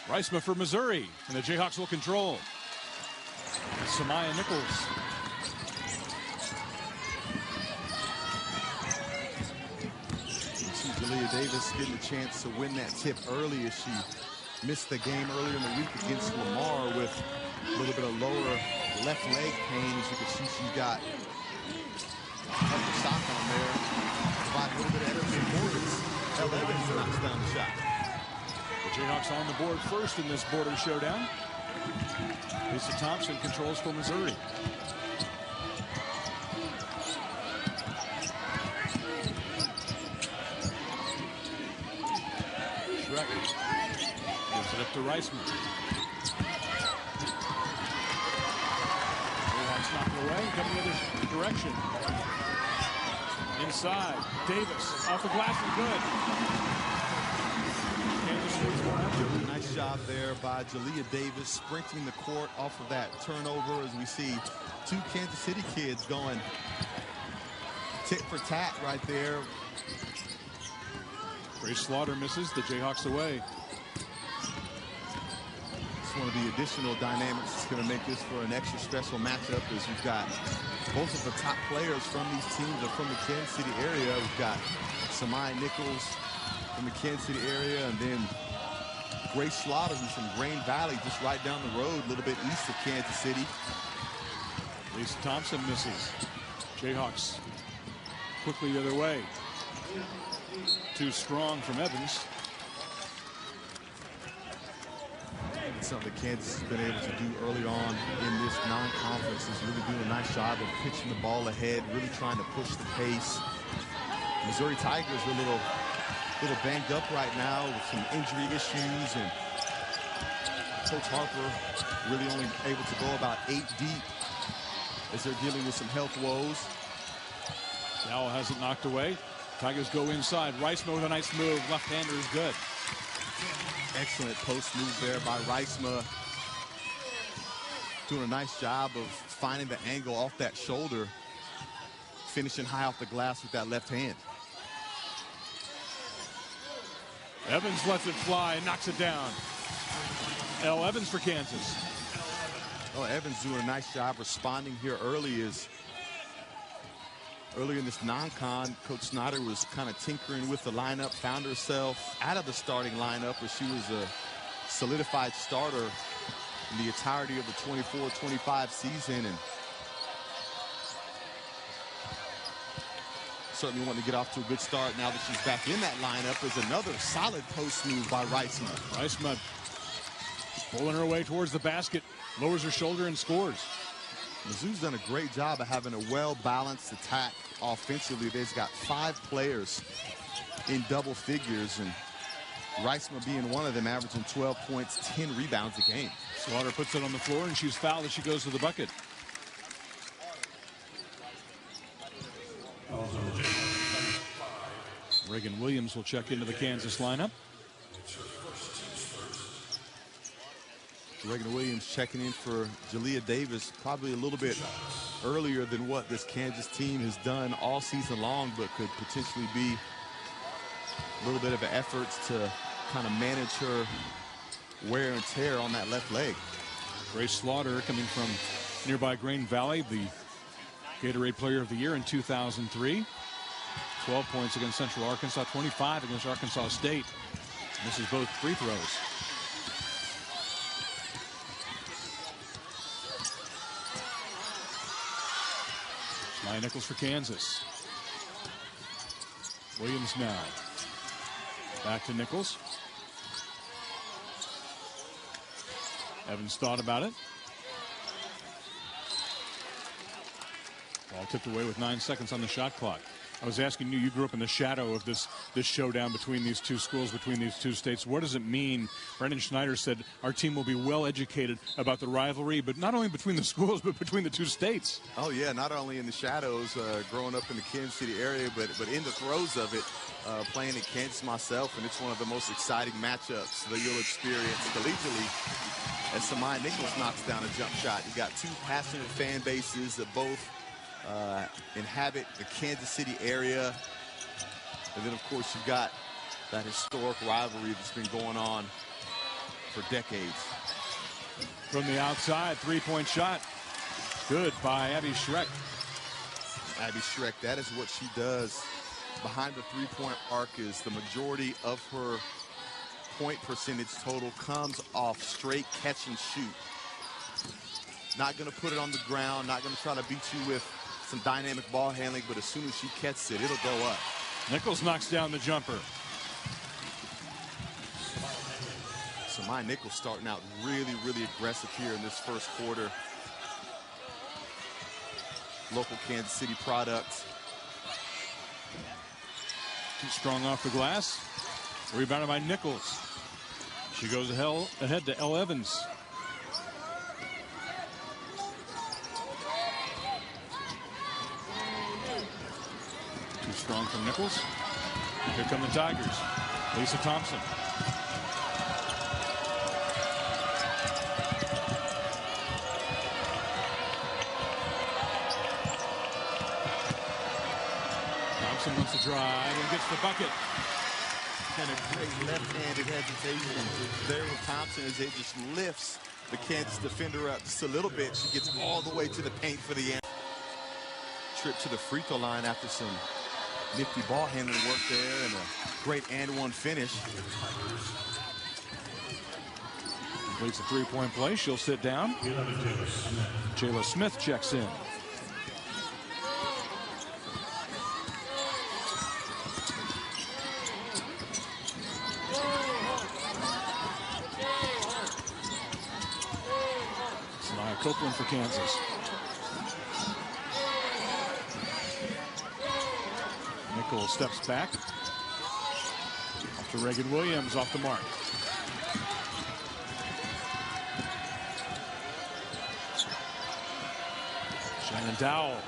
Reisma for Missouri, and the Jayhawks will control. Samaya Nichols. You see Jalea Davis getting a chance to win that tip early as she missed the game earlier in the week against Lamar with a little bit of lower left leg pain. As you can see, she's got upper sock on there, provide a little bit of extra importance. Elle Evans knocks down the shot. The Jayhawks on the board first in this border showdown. Lisa Thompson controls for Missouri. Shrek gives it up to Reisman. Jayhawks knocked it away, coming the other direction. Inside, Davis off the glass and good. Nice job there by Jalea Davis, sprinting the court off of that turnover as we see two Kansas City kids going tit for tat right there. Grace Slaughter misses, the Jayhawks away. It's one of the additional dynamics that's going to make this for an extra special matchup as you've got both of the top players from these teams are from the Kansas City area. We've got Samaya Nichols from the Kansas City area, and then Grace Slaughter, who's from Grain Valley, just right down the road, a little bit east of Kansas City. Lisa Thompson misses. Jayhawks quickly the other way. Too strong from Evans. Something that Kansas has been able to do early on in this non-conference is really doing a nice job of pitching the ball ahead, really trying to push the pace. Missouri Tigers are a little banged up right now with some injury issues, and Coach Harper really only able to go about 8 deep as they're dealing with some health woes. Dowell has it knocked away. Tigers go inside. Reisma with a nice move. Left-hander is good. Excellent post move there by Reisma. Doing a nice job of finding the angle off that shoulder, finishing high off the glass with that left hand. Evans lets it fly and knocks it down. Elle Evans for Kansas. Oh, Evans doing a nice job responding here early. Earlier in this non-con, Coach Snyder was kind of tinkering with the lineup, found herself out of the starting lineup, but she was a solidified starter in the entirety of the 24-25 season, and certainly wanting to get off to a good start now that she's back in that lineup. Is another solid post move by Reisma. Reisma pulling her way towards the basket, lowers her shoulder and scores. Mizzou's done a great job of having a well-balanced attack offensively. They've got 5 players in double figures, and Reisma being one of them, averaging 12 points, 10 rebounds a game. Slaughter puts it on the floor, and she's fouled as she goes to the bucket. Reagan Williams will check into the Kansas lineup. Reagan Williams checking in for Jalea Davis, probably a little bit earlier than what this Kansas team has done all season long, but could potentially be a little bit of an effort to kind of manage her wear and tear on that left leg. Grace Slaughter coming from nearby Grain Valley, the Gatorade Player of the Year in 2003. 12 points against Central Arkansas, 25 against Arkansas State. This is both free throws. Samaya Nichols for Kansas. Williams now. Back to Nichols. Evans thought about it. Ball tipped away with 9 seconds on the shot clock. I was asking you, you grew up in the shadow of this showdown between these two schools, between these two states. What does it mean? Brendan Schneider said our team will be well educated about the rivalry, but not only between the schools, but between the two states. Oh, yeah, not only in the shadows, growing up in the Kansas City area, but in the throes of it, playing in Kansas myself, and it's one of the most exciting matchups that you'll experience collegially as Samaya Nichols knocks down a jump shot. You got two passionate fan bases that both inhabit the Kansas City area. And then, of course, you've got that historic rivalry that's been going on for decades. From the outside, three-point shot. Good by Abby Schreck. Abby Schreck, that is what she does. Behind the three-point arc is the majority of her point percentage total comes off straight catch and shoot. Not going to put it on the ground, not going to try to beat you with some dynamic ball handling, but as soon as she catches it, it'll go up. Nichols knocks down the jumper. So my Nichols starting out really, really aggressive here in this first quarter. Local Kansas City product. Too strong off the glass. Rebounded by Nichols. She goes ahead to Elle Evans. Too strong from Nichols. Here come the Tigers. Lisa Thompson. Thompson wants to drive and gets the bucket. And a great left-handed hesitation there with Thompson as it just lifts the Kansas defender up just a little bit. She gets all the way to the paint for the end. Trip to the free throw line after some nifty ball handling work there and a great and-one finish. Completes a three-point play. She'll sit down. Jayla Smith checks in. Copeland for Kansas. Nichols steps back. Off to Reagan Williams off the mark. Shannon Dowell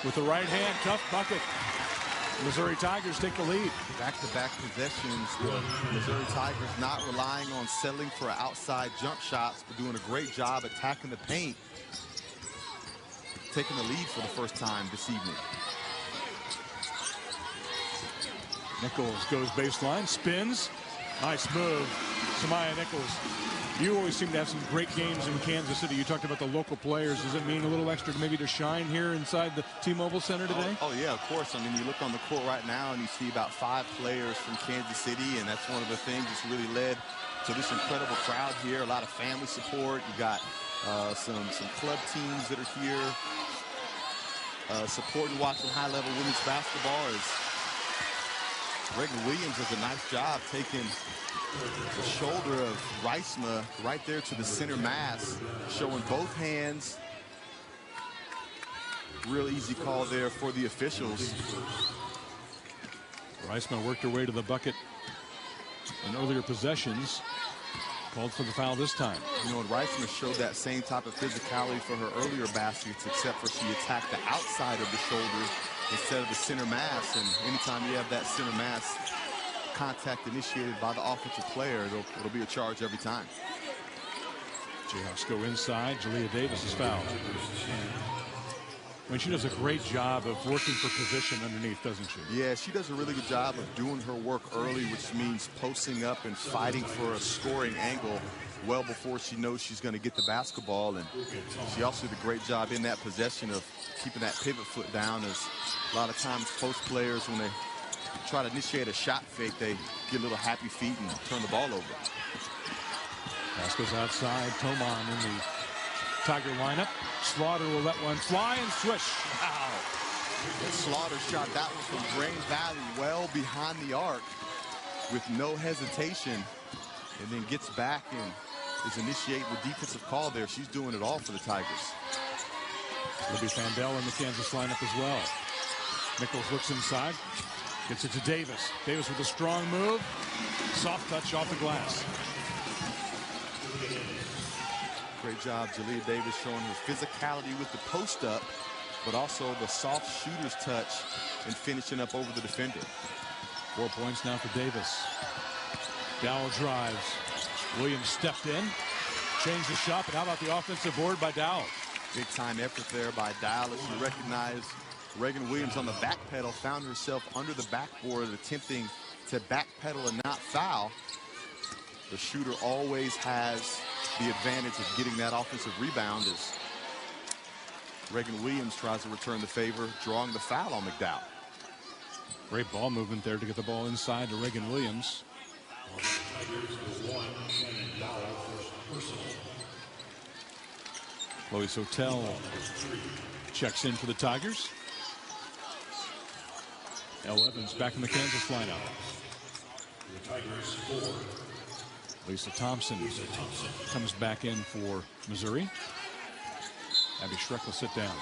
with the right hand, tough bucket. Missouri Tigers take the lead. Back-to-back possessions. The Missouri Tigers not relying on settling for outside jump shots, but doing a great job attacking the paint. Taking the lead for the first time this evening. Nichols goes baseline, spins. Nice move. Samaya Nichols. You always seem to have some great games in Kansas City. You talked about the local players. Does it mean a little extra maybe to shine here inside the T-Mobile Center today? Oh, yeah, of course. I mean, you look on the court right now and you see about 5 players from Kansas City, and that's one of the things that's really led to this incredible crowd here. A lot of family support. You got some club teams that are here supporting, watching high-level women's basketball. As Reagan Williams does a nice job taking the shoulder of Reisma right there to the center mass, showing both hands. Real easy call there for the officials. Reisma worked her way to the bucket in earlier possessions. Called for the foul this time. You know, and Reisma showed that same type of physicality for her earlier baskets, except for she attacked the outside of the shoulder instead of the center mass. And anytime you have that center mass contact initiated by the offensive player, it'll be a charge every time. Jayhawks go inside. Jalea Davis is fouled. I mean, she does a great job of working for position underneath, doesn't she? Yeah, she does a really good job of doing her work early, which means posting up and fighting for a scoring angle well before she knows she's going to get the basketball. And she also did a great job in that possession of keeping that pivot foot down, as a lot of times post players, when they try to initiate a shot fake, they get a little happy feet and turn the ball over. Pass goes outside. Toman in the Tiger lineup. Slaughter will let one fly and swish. Wow. And Slaughter shot that one from Grain Valley well behind the arc with no hesitation, and then gets back and is initiating the defensive call there. She's doing it all for the Tigers. Libby Fandel in the Kansas lineup as well. Nichols looks inside. Gets it to Davis. Davis with a strong move. Soft touch off the glass. Great job, Jalea Davis, showing her physicality with the post up, but also the soft shooter's touch and finishing up over the defender. 4 points now for Davis. Dowell drives. Williams stepped in, changed the shot, but how about the offensive board by Dowell? Big time effort there by Dowell as she recognized Reagan Williams on the back pedal, found herself under the backboard attempting to backpedal and not foul. The shooter always has the advantage of getting that offensive rebound as Reagan Williams tries to return the favor, drawing the foul on McDowell. Great ball movement there to get the ball inside to Reagan Williams. Chloe Sotel checks in for the Tigers. Elle Evans back in the Kansas lineup. Lisa Thompson comes back in for Missouri. Abby Schreck will sit down.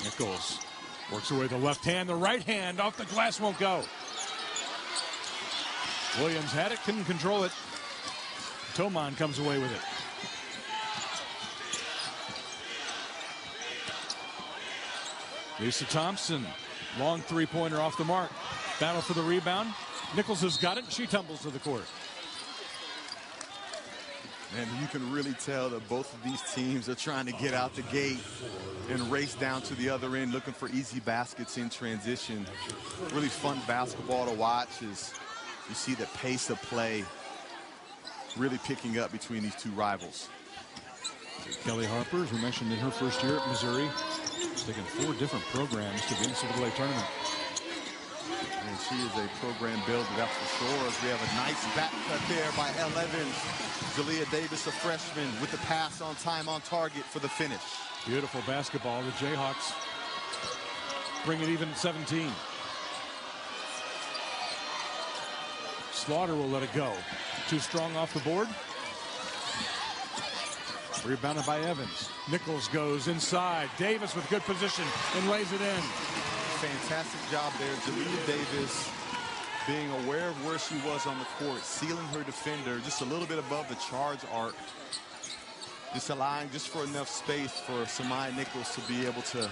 Nichols works away the left hand, the right hand off the glass won't go. Williams had it, couldn't control it. Toman comes away with it. Lisa Thompson, long three-pointer off the mark. Battle for the rebound. Nichols has got it. She tumbles to the court. And you can really tell that both of these teams are trying to get out the gate and race down to the other end, looking for easy baskets in transition. Really fun basketball to watch as you see the pace of play really picking up between these two rivals. Kelly Harper, as we mentioned in her first year at Missouri, has taken 4 different programs to the NCAA tournament. And she is a program builder, that's for sure. As we have a nice back cut there by Elle Evans. Jalea Davis, a freshman, with the pass on time on target for the finish. Beautiful basketball. The Jayhawks bring it even at 17. Slaughter will let it go. Too strong off the board. Rebounded by Evans. Nichols goes inside. Davis with good position and lays it in. Fantastic job there. Jalea Davis being aware of where she was on the court, sealing her defender just a little bit above the charge arc. Just allowing just for enough space for Samaya Nichols to be able to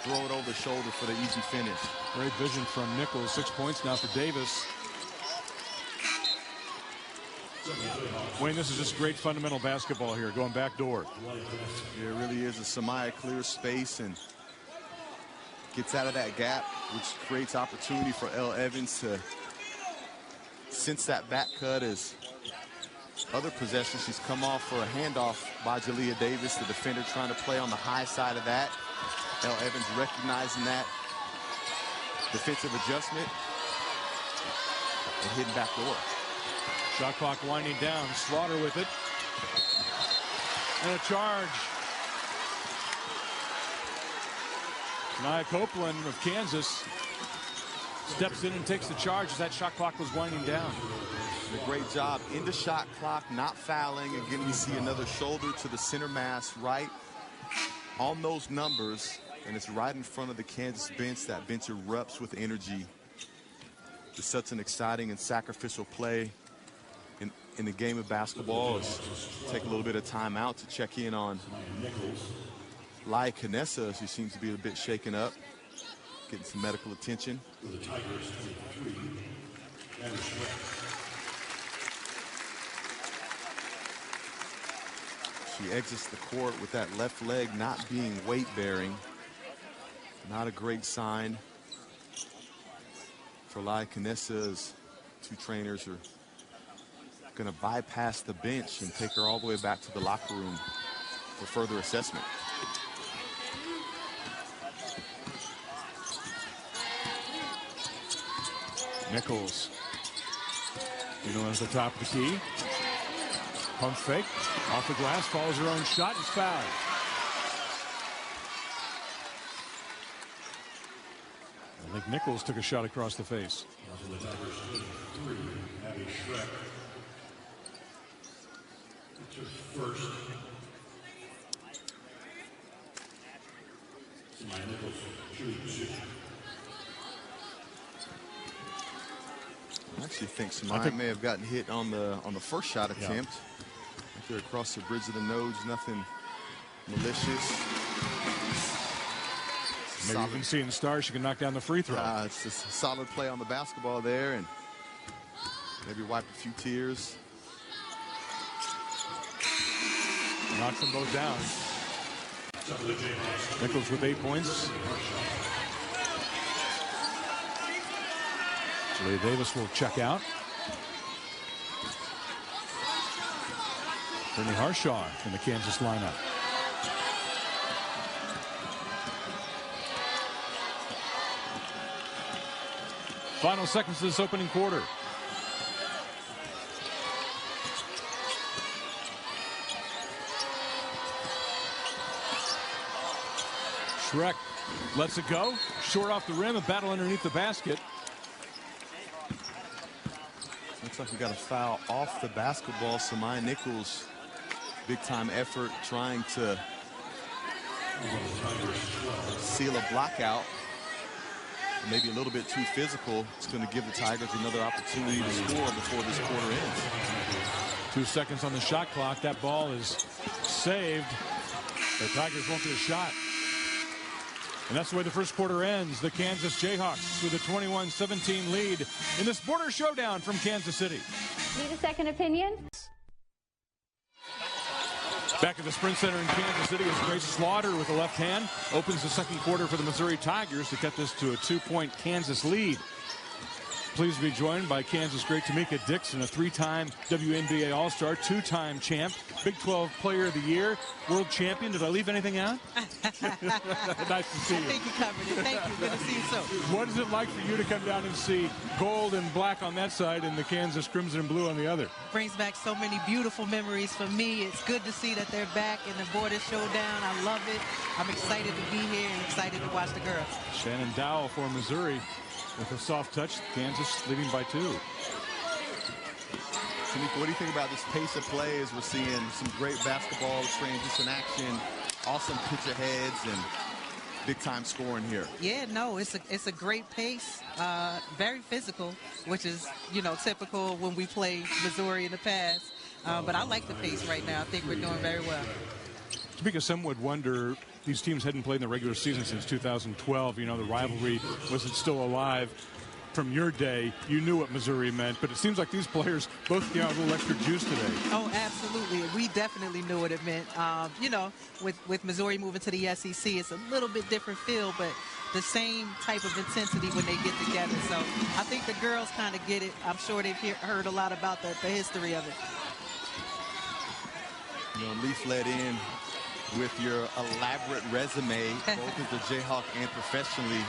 throw it over the shoulder for the easy finish. Great vision from Nichols. 6 points now for Davis. Wayne, this is just great fundamental basketball here, going back door. Yeah, it really is. A Samaya clears space and gets out of that gap, which creates opportunity for Elle Evans to sense that back cut as other possession. She's come off for a handoff by Jalea Davis, the defender trying to play on the high side of that. Elle Evans recognizing that defensive adjustment and hitting back door. Shot clock winding down. Slaughter with it. And a charge. Nia Copeland of Kansas steps in and takes the charge as that shot clock was winding down. A great job in the shot clock, not fouling. Again, we see another shoulder to the center mass right on those numbers, and it's right in front of the Kansas bench. That bench erupts with energy. It's such an exciting and sacrificial play in the game of basketball. Is take a little bit of time out to check in on Lai Canessa, as she seems to be a bit shaken up, getting some medical attention. She exits the court with that left leg not being weight-bearing. Not a great sign for Lai Canessa's. 2 trainers are going to bypass the bench and take her all the way back to the locker room for further assessment. Nichols, as the top of the key. Pump fake, off the glass, follows her own shot, is fouled. I think Nichols took a shot across the face. First. I actually think Samaya may have gotten hit on the first shot attempt. Right there across the bridge of the nose, nothing malicious. Maybe you can see in the stars she can knock down the free throw. It's just a solid play on the basketball there, and maybe wipe a few tears. Knocks them both down. Nichols with 8 points. Julia Davis will check out. Brittany Harshaw in the Kansas lineup. Final seconds of this opening quarter. Shrek lets it go. Short off the rim, a battle underneath the basket. Looks like we got a foul off the basketball. Samaya Nichols, big time effort trying to seal a block out. Maybe a little bit too physical. It's going to give the Tigers another opportunity to score before this quarter ends. 2 seconds on the shot clock. That ball is saved. The Tigers won't get a shot. And that's the way the first quarter ends. The Kansas Jayhawks with a 21-17 lead in this border showdown from Kansas City. Need a second opinion? Back at the Sprint Center in Kansas City is Grace Slaughter with the left hand. Opens the second quarter for the Missouri Tigers to cut this to a 2-point Kansas lead. Pleased to be joined by Kansas great Tamika Dixon, a 3-time WNBA All-Star, 2-time champ, Big 12 Player of the Year, world champion. Did I leave anything out? Nice to see you. I think you covered it. Thank you. Good to see you, so. What is it like for you to come down and see gold and black on that side and the Kansas crimson and blue on the other? Brings back so many beautiful memories for me. It's good to see that they're back in the border showdown. I love it. I'm excited to be here and excited to watch the girls. Shannon Dowell for Missouri. With a soft touch, Kansas leading by 2. Tamika, what do you think about this pace of play as we're seeing some great basketball, transition action, awesome pitch aheads, and big-time scoring here? Yeah, no, it's a great pace, very physical, which is, you know, typical when we play Missouri in the past. But I like the pace right now. I think we're doing very well. Tamika, some would wonder, these teams hadn't played in the regular season since 2012. You know, the rivalry wasn't still alive. From your day, you knew what Missouri meant, but it seems like these players both a little extra juice today. Oh, absolutely. We definitely knew what it meant. You know, with Missouri moving to the SEC, it's a little bit different feel, but the same type of intensity when they get together. So I think the girls kind of get it. I'm sure they've heard a lot about the history of it. You know, Leaf led in with your elaborate resume, both as a Jayhawk and professionally.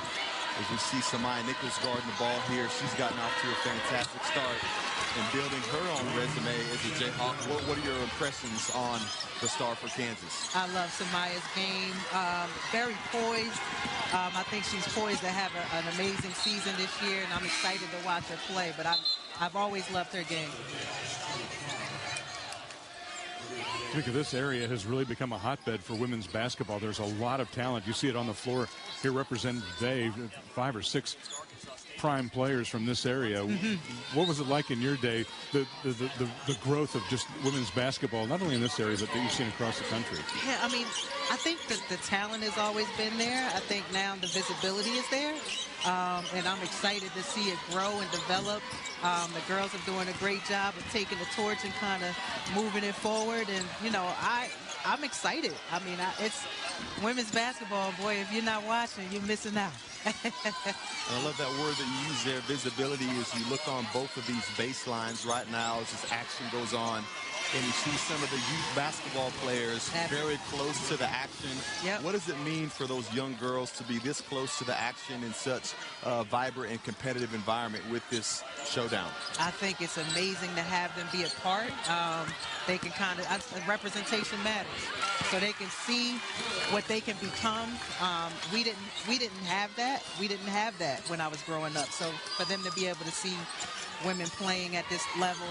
As you see Samaya Nichols guarding the ball here, she's gotten off to a fantastic start and building her own resume as a Jayhawk. What are your impressions on the star for Kansas? I love Samaya's game. Very poised. I think she's poised to have an amazing season this year, and I'm excited to watch her play. But I've always loved her game. I think this area has really become a hotbed for women's basketball. There's a lot of talent. You see it on the floor here represented today, 5 or 6 prime players from this area. Mm-hmm. What was it like in your day, the growth of just women's basketball, not only in this area, but that you've seen across the country? Yeah, I mean, I think that the talent has always been there. I think now the visibility is there. And I'm excited to see it grow and develop. The girls are doing a great job of taking the torch and kind of moving it forward. And, you know, I'm excited. I mean, it's women's basketball. Boy, if you're not watching, you're missing out. I love that word that you use there, visibility, as you look on both of these baselines right now as this action goes on. And you see some of the youth basketball players very close to the action. Yep. What does it mean for those young girls to be this close to the action in such a vibrant and competitive environment with this showdown? I think it's amazing to have them be a part. They can kind of, representation matters. So they can see what they can become. We didn't have that. We didn't have that when I was growing up. So for them to be able to see women playing at this level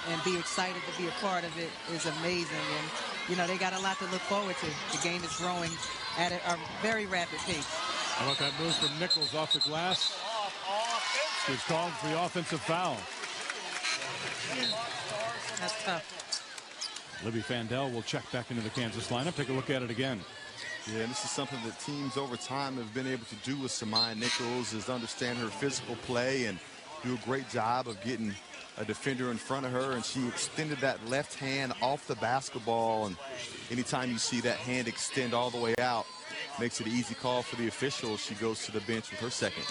and be excited to be a part of it is amazing. And, you know, they got a lot to look forward to. The game is growing at a very rapid pace. How about that move from Nichols off the glass? He's called for the offensive foul. That's tough. Libby Fandel will check back into the Kansas lineup. Take a look at it again. Yeah, and this is something that teams over time have been able to do with Samaya Nichols, is understand her physical play and do a great job of getting a defender in front of her, and she extended that left hand off the basketball. And anytime you see that hand extend all the way out, makes it an easy call for the official. She goes to the bench with her second.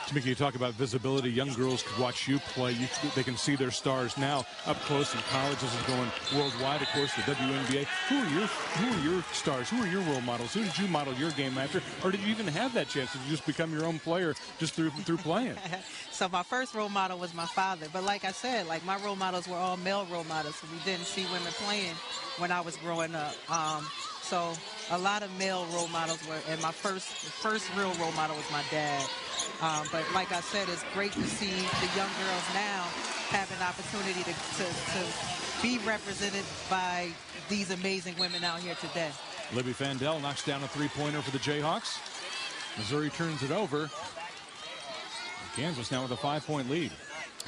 Tamika, you talk about visibility. Young girls could watch you play. They can see their stars now up close in college. This is going worldwide, of course, the WNBA. Who are your stars? Who are your role models? Who did you model your game after? Or did you even have that chance? Did you just become your own player just through playing? So my first role model was my father. But like I said, like my role models were all male role models. So we didn't see women playing when I was growing up. So a lot of male role models were, and my first real role model was my dad. But like I said, it's great to see the young girls now have an opportunity to be represented by these amazing women out here today. Libby Fandel knocks down a three-pointer for the Jayhawks. Missouri turns it over. Kansas now with a 5-point lead.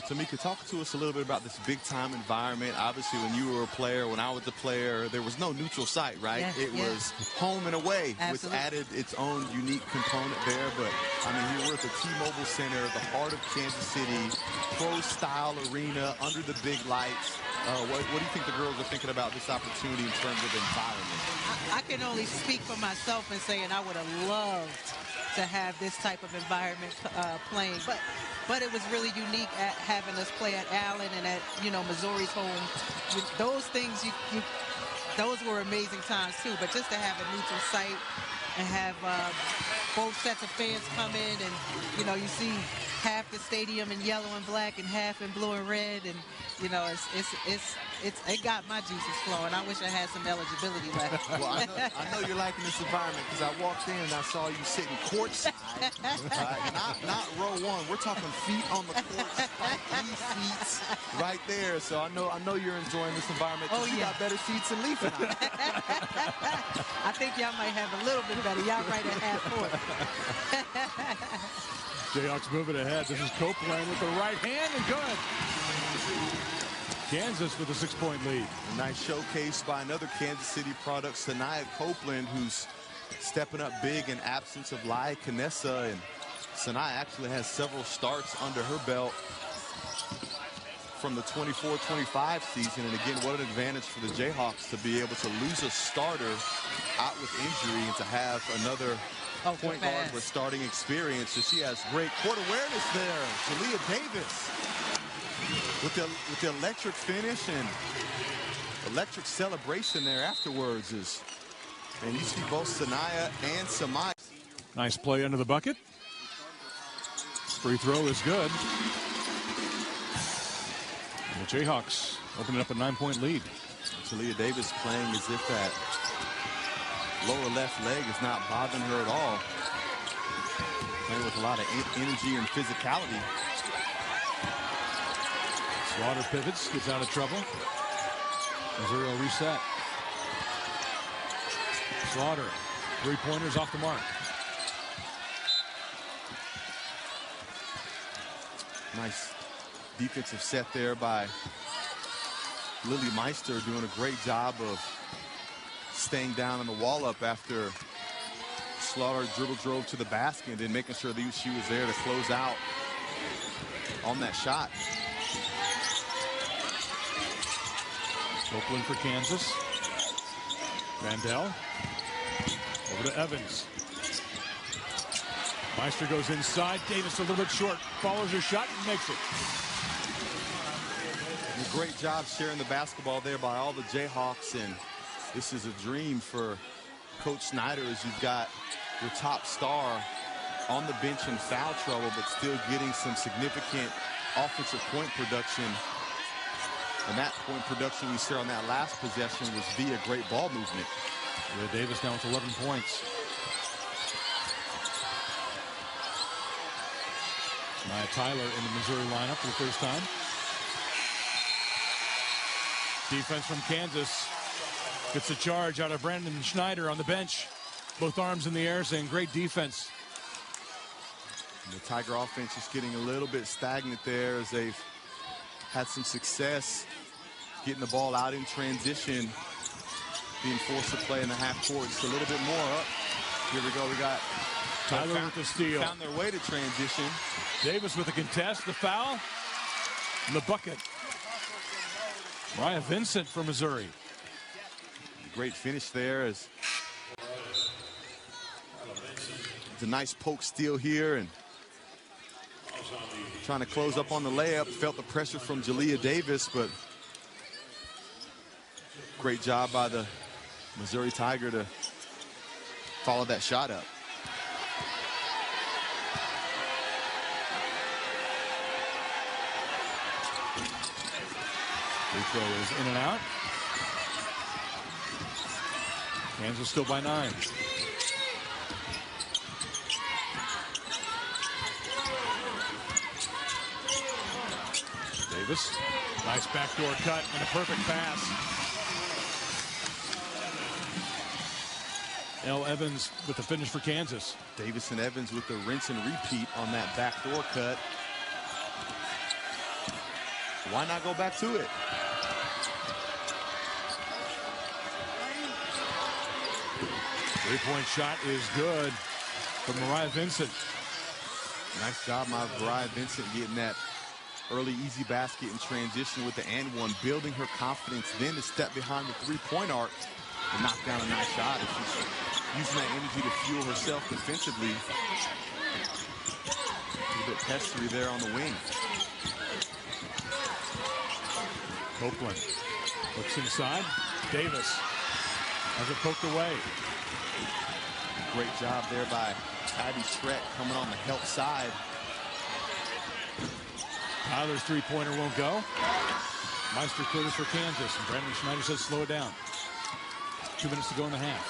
Tamika, talk to us a little bit about this big-time environment. Obviously, when you were a player, when I was a player, there was no neutral site, right? Yeah, it was home and away, Absolutely. which added its own unique component there. But, I mean, here we're at the T-Mobile Center, the heart of Kansas City, pro-style arena, under the big lights. What do you think the girls are thinking about this opportunity in terms of environment? I can only speak for myself and saying I would have loved to have this type of environment playing, but it was really unique at having us play at Allen and at Missouri's home. Those things those were amazing times too. But just to have a neutral site and have both sets of fans come in, and you see half the stadium in yellow and black and half in blue and red, and it got my juices flowing. I wish I had some eligibility left. Well, I know you're liking this environment because I walked in and I saw you sitting courtside, not row one. We're talking feet on the court, spike Lee seats right there. So I know you're enjoying this environment. Oh, you yeah. got better seats than Leaf and I. I think y'all might have a little bit better. Y'all right at half court. Jayhawks moving ahead. This is Copeland with the right hand, and good. Kansas with a 6-point lead. A nice showcase by another Kansas City product, Sanaya Copeland, who's stepping up big in absence of Lai Canessa. And Sanaya actually has several starts under her belt from the 24-25 season. And again, what an advantage for the Jayhawks to be able to lose a starter out with injury and to have another point guard with starting experience. So she has great court awareness there. Jalea Davis with the electric finish and electric celebration there afterwards. And you see both Sanaya and Samaya. Nice play under the bucket. Free throw is good. And the Jayhawks opening up a 9-point lead. Jalea Davis playing as if that lower left leg is not bothering her at all. Playing with a lot of energy and physicality. Slaughter pivots, gets out of trouble. Missouri will reset. Slaughter, three-pointers off the mark. Nice defensive set there by Lily Meister, doing a great job of staying down on the wall up after Slaughter drove to the basket and making sure that she was there to close out on that shot. Copeland for Kansas. Vandell over to Evans. Meister goes inside. Davis a little bit short. Follows her shot and makes it. A great job sharing the basketball there by all the Jayhawks. And this is a dream for Coach Snyder as you've got your top star on the bench in foul trouble, but still getting some significant offensive point production. And that point production we saw on that last possession was via great ball movement. Davis now with 11 points. Maya Tyler in the Missouri lineup for the first time. Defense from Kansas gets a charge out of Brandon Schneider on the bench. Both arms in the air saying great defense. And the Tiger offense is getting a little bit stagnant there as they've had some success getting the ball out in transition, being forced to play in the half court. Just a little bit more up. Here we go. We got Tyler with the steal. Found their way to transition. Davis with a contest, the foul. in the bucket. Mariah Vincent for Missouri. Great finish there. It's a nice poke steal here, and trying to close up on the layup. Felt the pressure from Jalea Davis, but great job by the Missouri Tiger to follow that shot up. Free throw is in and out. Kansas still by 9. Davis, nice backdoor cut and a perfect pass. Elle Evans with the finish for Kansas. Davis and Evans with the rinse and repeat on that backdoor cut. Why not go back to it? Three-point shot is good from Mariah Vincent. Nice job by Mariah Vincent getting that early easy basket in transition with the and one, building her confidence, then to step behind the three-point arc and knock down a nice shot. If she's using that energy to fuel herself defensively. A little bit pestery there on the wing. Copeland looks inside. Davis has it poked away. Great job there by Abby Schreck coming on the help side. Tyler's three-pointer won't go. Meister clears for Kansas, and Brandon Schneider says slow it down. 2 minutes to go in the half.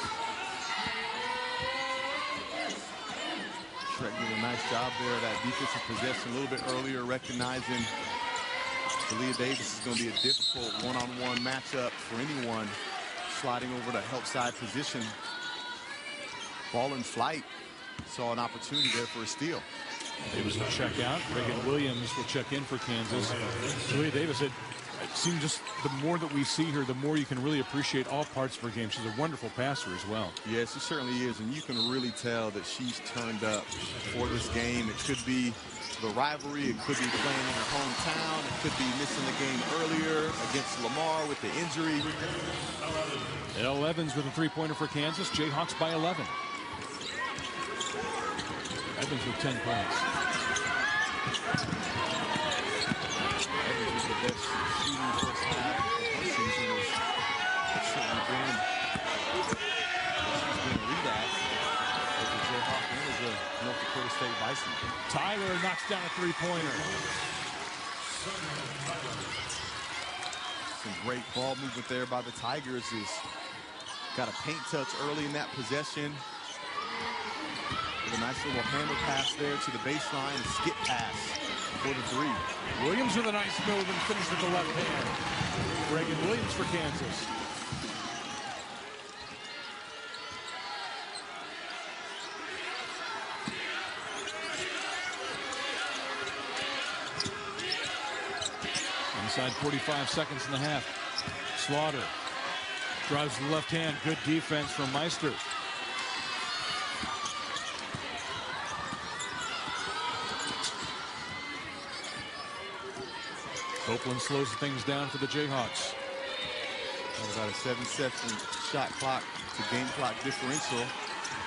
Schreck did a nice job there of that defensive possession a little bit earlier, recognizing Jalea Davis is going to be a difficult one-on-one matchup for anyone sliding over to help side position. Ball in flight. Saw an opportunity there for a steal. Davis will check out. Reagan Williams will check in for Kansas. Jalea Davis, it seems just the more that we see her, the more you can really appreciate all parts of her game. She's a wonderful passer as well. Yes, she certainly is, and you can really tell that she's turned up for this game. It could be the rivalry. It could be playing in her hometown. It could be missing the game earlier against Lamar with the injury. Elle Evans with a three-pointer for Kansas. Jayhawks by 11. Evans with 10 points. Evans was the best shooting first half of her season. It's certainly been she's been lead at as a Jayhawk and as a North Dakota State Bison. Tyler knocks down a three-pointer. Some great ball movement there by the Tigers. Is got a paint touch early in that possession. With a nice little handle pass there to the baseline, a skip pass for the three. Williams with a nice move and finish with the left hand. Reagan Williams for Kansas. Inside 45 seconds in the half. Slaughter drives to the left hand. Good defense from Meister. Copeland slows things down for the Jayhawks. About a 7-second shot clock to game clock differential.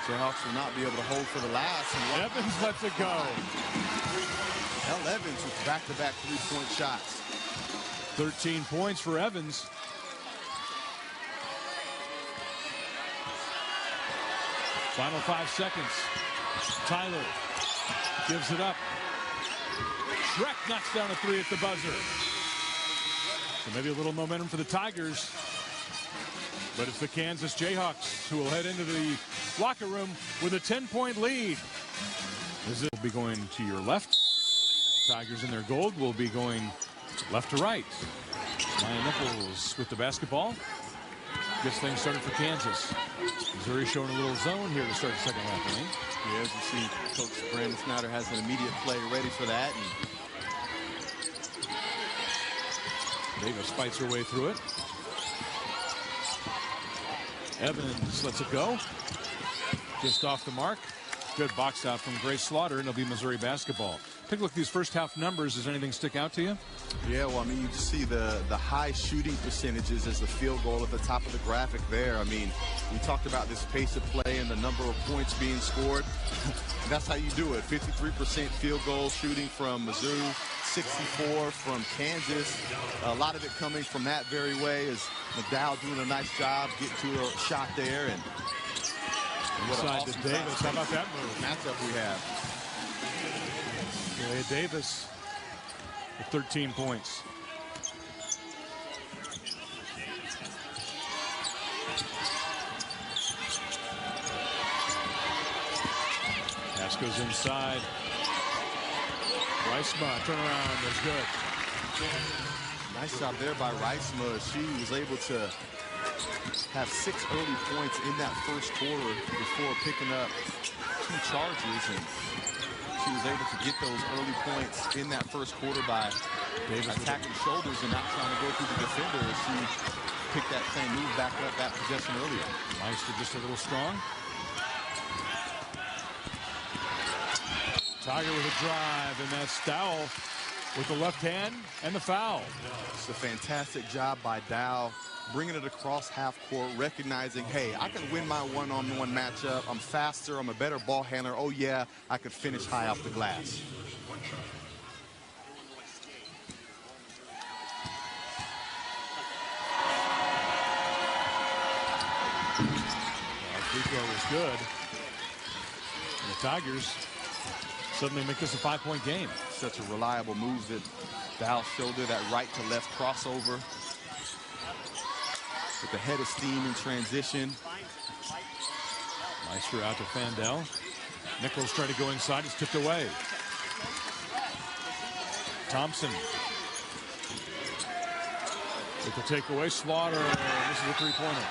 Jayhawks will not be able to hold for the last. And Evans lets it go. Elle Evans with back-to-back three-point shots. 13 points for Evans. Final 5 seconds. Tyler gives it up. Schreck knocks down a three at the buzzer. So maybe a little momentum for the Tigers. But it's the Kansas Jayhawks who will head into the locker room with a 10-point lead. This will be going to your left. Tigers in their gold will be going left to right. Maya Nichols with the basketball. Gets things started for Kansas. Missouri showing a little zone here to start the second half inning. Yeah, as you see, Coach Brandon Snyder has an immediate play ready for that. And Davis fights her way through it. Evans lets it go. Just off the mark. Good box out from Grace Slaughter, and it'll be Missouri basketball. Take a look at these first half numbers. Does anything stick out to you? Yeah, well, I mean, you just see the high shooting percentages as the field goal at the top of the graphic there. I mean, we talked about this pace of play and the number of points being scored. That's how you do it. 53% field goal shooting from Mizzou, 64 from Kansas. A lot of it coming from that very way is McDowell doing a nice job getting to a shot there. And what an awesome to Davis. How about that move? Matchup we have. Davis with 13 points. Pass goes inside. Reisma, turnaround is good. Nice job there by Reisma. She was able to have 6 early points in that first quarter before picking up 2 charges, and she was able to get those early points in that first quarter by attacking shoulders and not trying to go through the defender as she picked that same move back up that possession earlier. Meister just a little strong. Tiger with a drive, and that's Dowell with the left hand and the foul. It's a fantastic job by Dow, bringing it across half court, recognizing, hey, I can win my one-on-one matchup. I'm faster. I'm a better ball handler. Oh, yeah, I could finish high off the glass. Free throw is good. And the Tigers suddenly make this a 5-point game. Such a reliable move that Dow showed there, that right to left crossover. With the head of steam in transition. Meister out to Fandel. Nichols trying to go inside. It's tipped away. Thompson with the takeaway. Slaughter. This is a three-pointer.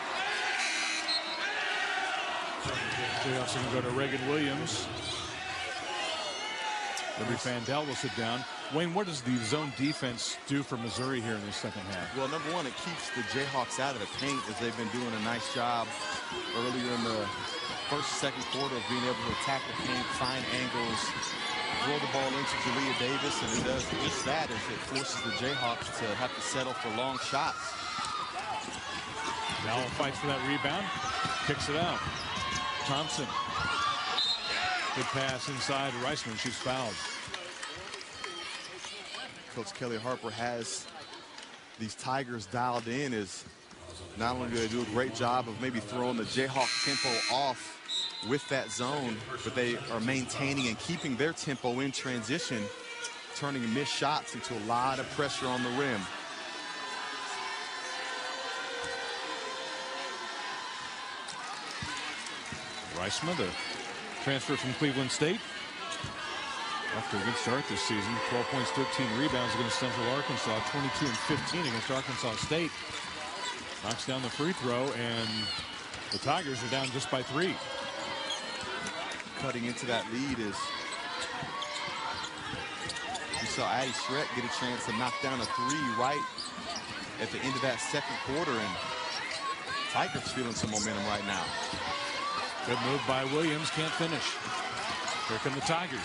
Playoffs can go to Reagan Williams. Libby Fandel will sit down. Wayne, what does the zone defense do for Missouri here in the second half? Well, number one, it keeps the Jayhawks out of the paint, as they've been doing a nice job earlier in the first, second quarter of being able to attack the paint, find angles, throw the ball into Jalea Davis, and it does just that as it forces the Jayhawks to have to settle for long shots. Dowell fights for that rebound, kicks it out. Thompson. Good pass inside to Reisman. She's fouled. Coach Kelly Harper has these Tigers dialed in. Is not only do they do a great job of maybe throwing the Jayhawk tempo off with that zone, but they are maintaining and keeping their tempo in transition, turning missed shots into a lot of pressure on the rim. Reisman, the transfer from Cleveland State. Off to a good start this season. 12 points, 13 rebounds against Central Arkansas. 22 and 15 against Arkansas State. Knocks down the free throw, and the Tigers are down just by 3. Cutting into that lead is, you saw Addie Schreck get a chance to knock down a 3 right at the end of that second quarter, and Tigers feeling some momentum right now. Good move by Williams, can't finish. Here come the Tigers.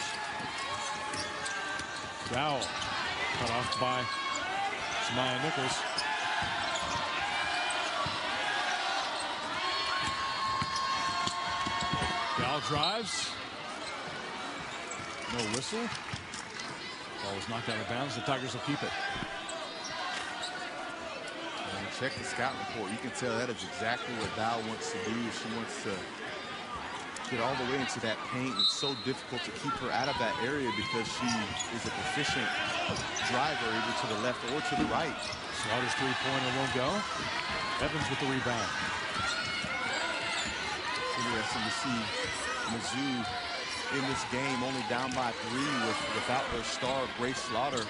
Dowell cut off by Samaya Nichols. Dowell drives. No whistle. Ball was knocked out of bounds. The Tigers will keep it. And check the scout report. You can tell that is exactly what Dowell wants to do. She wants to get all the way into that paint. It's so difficult to keep her out of that area because she is a proficient driver, either to the left or to the right. Slaughter's three-pointer won't go. Evans with the rebound. Interesting to see Mizzou in this game only down by 3 without their star, Grace Slaughter,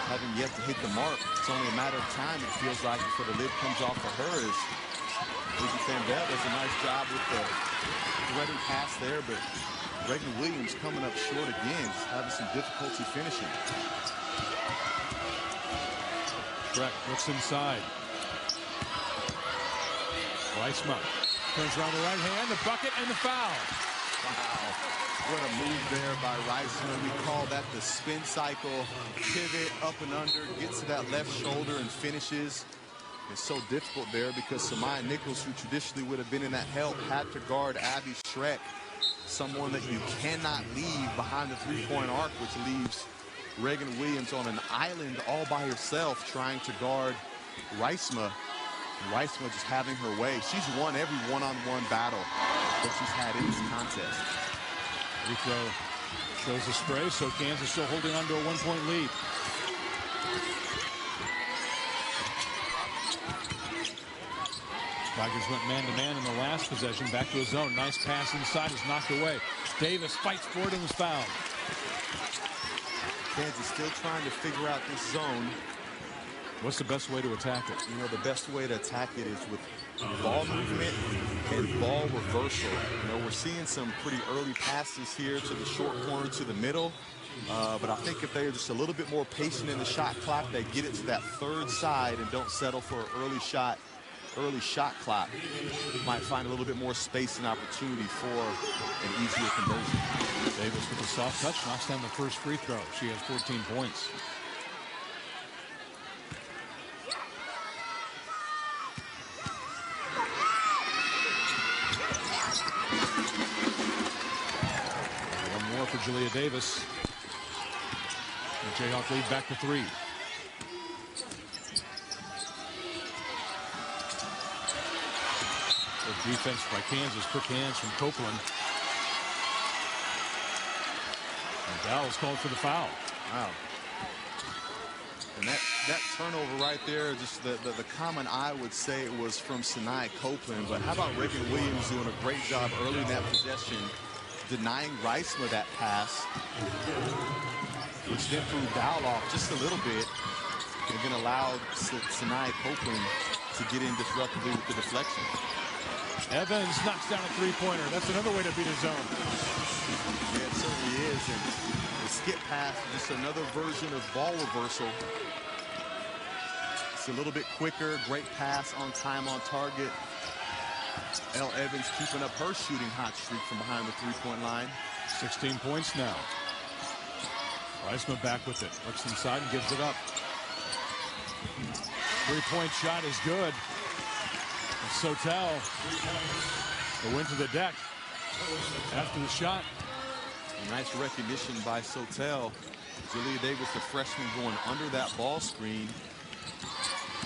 having yet to hit the mark. It's only a matter of time, it feels like, before the lid comes off of her. As Libby Fandel does a nice job with the threading pass there, but Reagan Williams coming up short again, having some difficulty finishing. Breck looks inside. Reisman turns around the right hand, the bucket, and the foul. Wow. What a move there by Reisman. We call that the spin cycle. Pivot up and under, gets to that left shoulder and finishes. It's so difficult there because Samaya Nichols, who traditionally would have been in that help, had to guard Abby Schreck, someone that you cannot leave behind the three-point arc, which leaves Reagan Williams on an island all by herself trying to guard Reisma. Reisma just having her way. She's won every one-on-one battle that she's had in this contest. Free throw shows the spray, so Kansas still holding on to a one-point lead. Tigers went man-to-man in the last possession. Back to a zone. Nice pass inside is knocked away. Davis fights for it and is fouled. Kansas still trying to figure out this zone. What's the best way to attack it? You know, the best way to attack it is with ball movement and ball reversal. You know, we're seeing some pretty early passes here to the short corner, to the middle. But I think if they're just a little bit more patient in the shot clock, they get it to that third side and don't settle for an early shot clock, might find a little bit more space and opportunity for an easier conversion. Davis with a soft touch knocks down the first free throw. She has 14 points. One more for Julia Davis. The Jayhawk lead back to 3. Defense by Kansas. Quick hands from Copeland. And Dowell's called for the foul. Wow. And that turnover right there, just the common eye would say it was from Sinai Copeland. But how about Reagan Williams doing a great job early in that possession, denying Reisma that pass, which then threw Dowell off just a little bit, and then allowed Sinai Copeland to get in disruptively with the deflection. Evans knocks down a three-pointer. That's another way to beat a zone. Yeah, it certainly is. And the skip pass, just another version of ball reversal. It's a little bit quicker. Great pass on time, on target. Elle Evans keeping up her shooting hot streak from behind the three-point line. 16 points now. Reisman back with it. Looks inside and gives it up. Three-point shot is good. Sotel the win to the deck after the shot. Nice recognition by Sotel. Julia Davis, the freshman, going under that ball screen.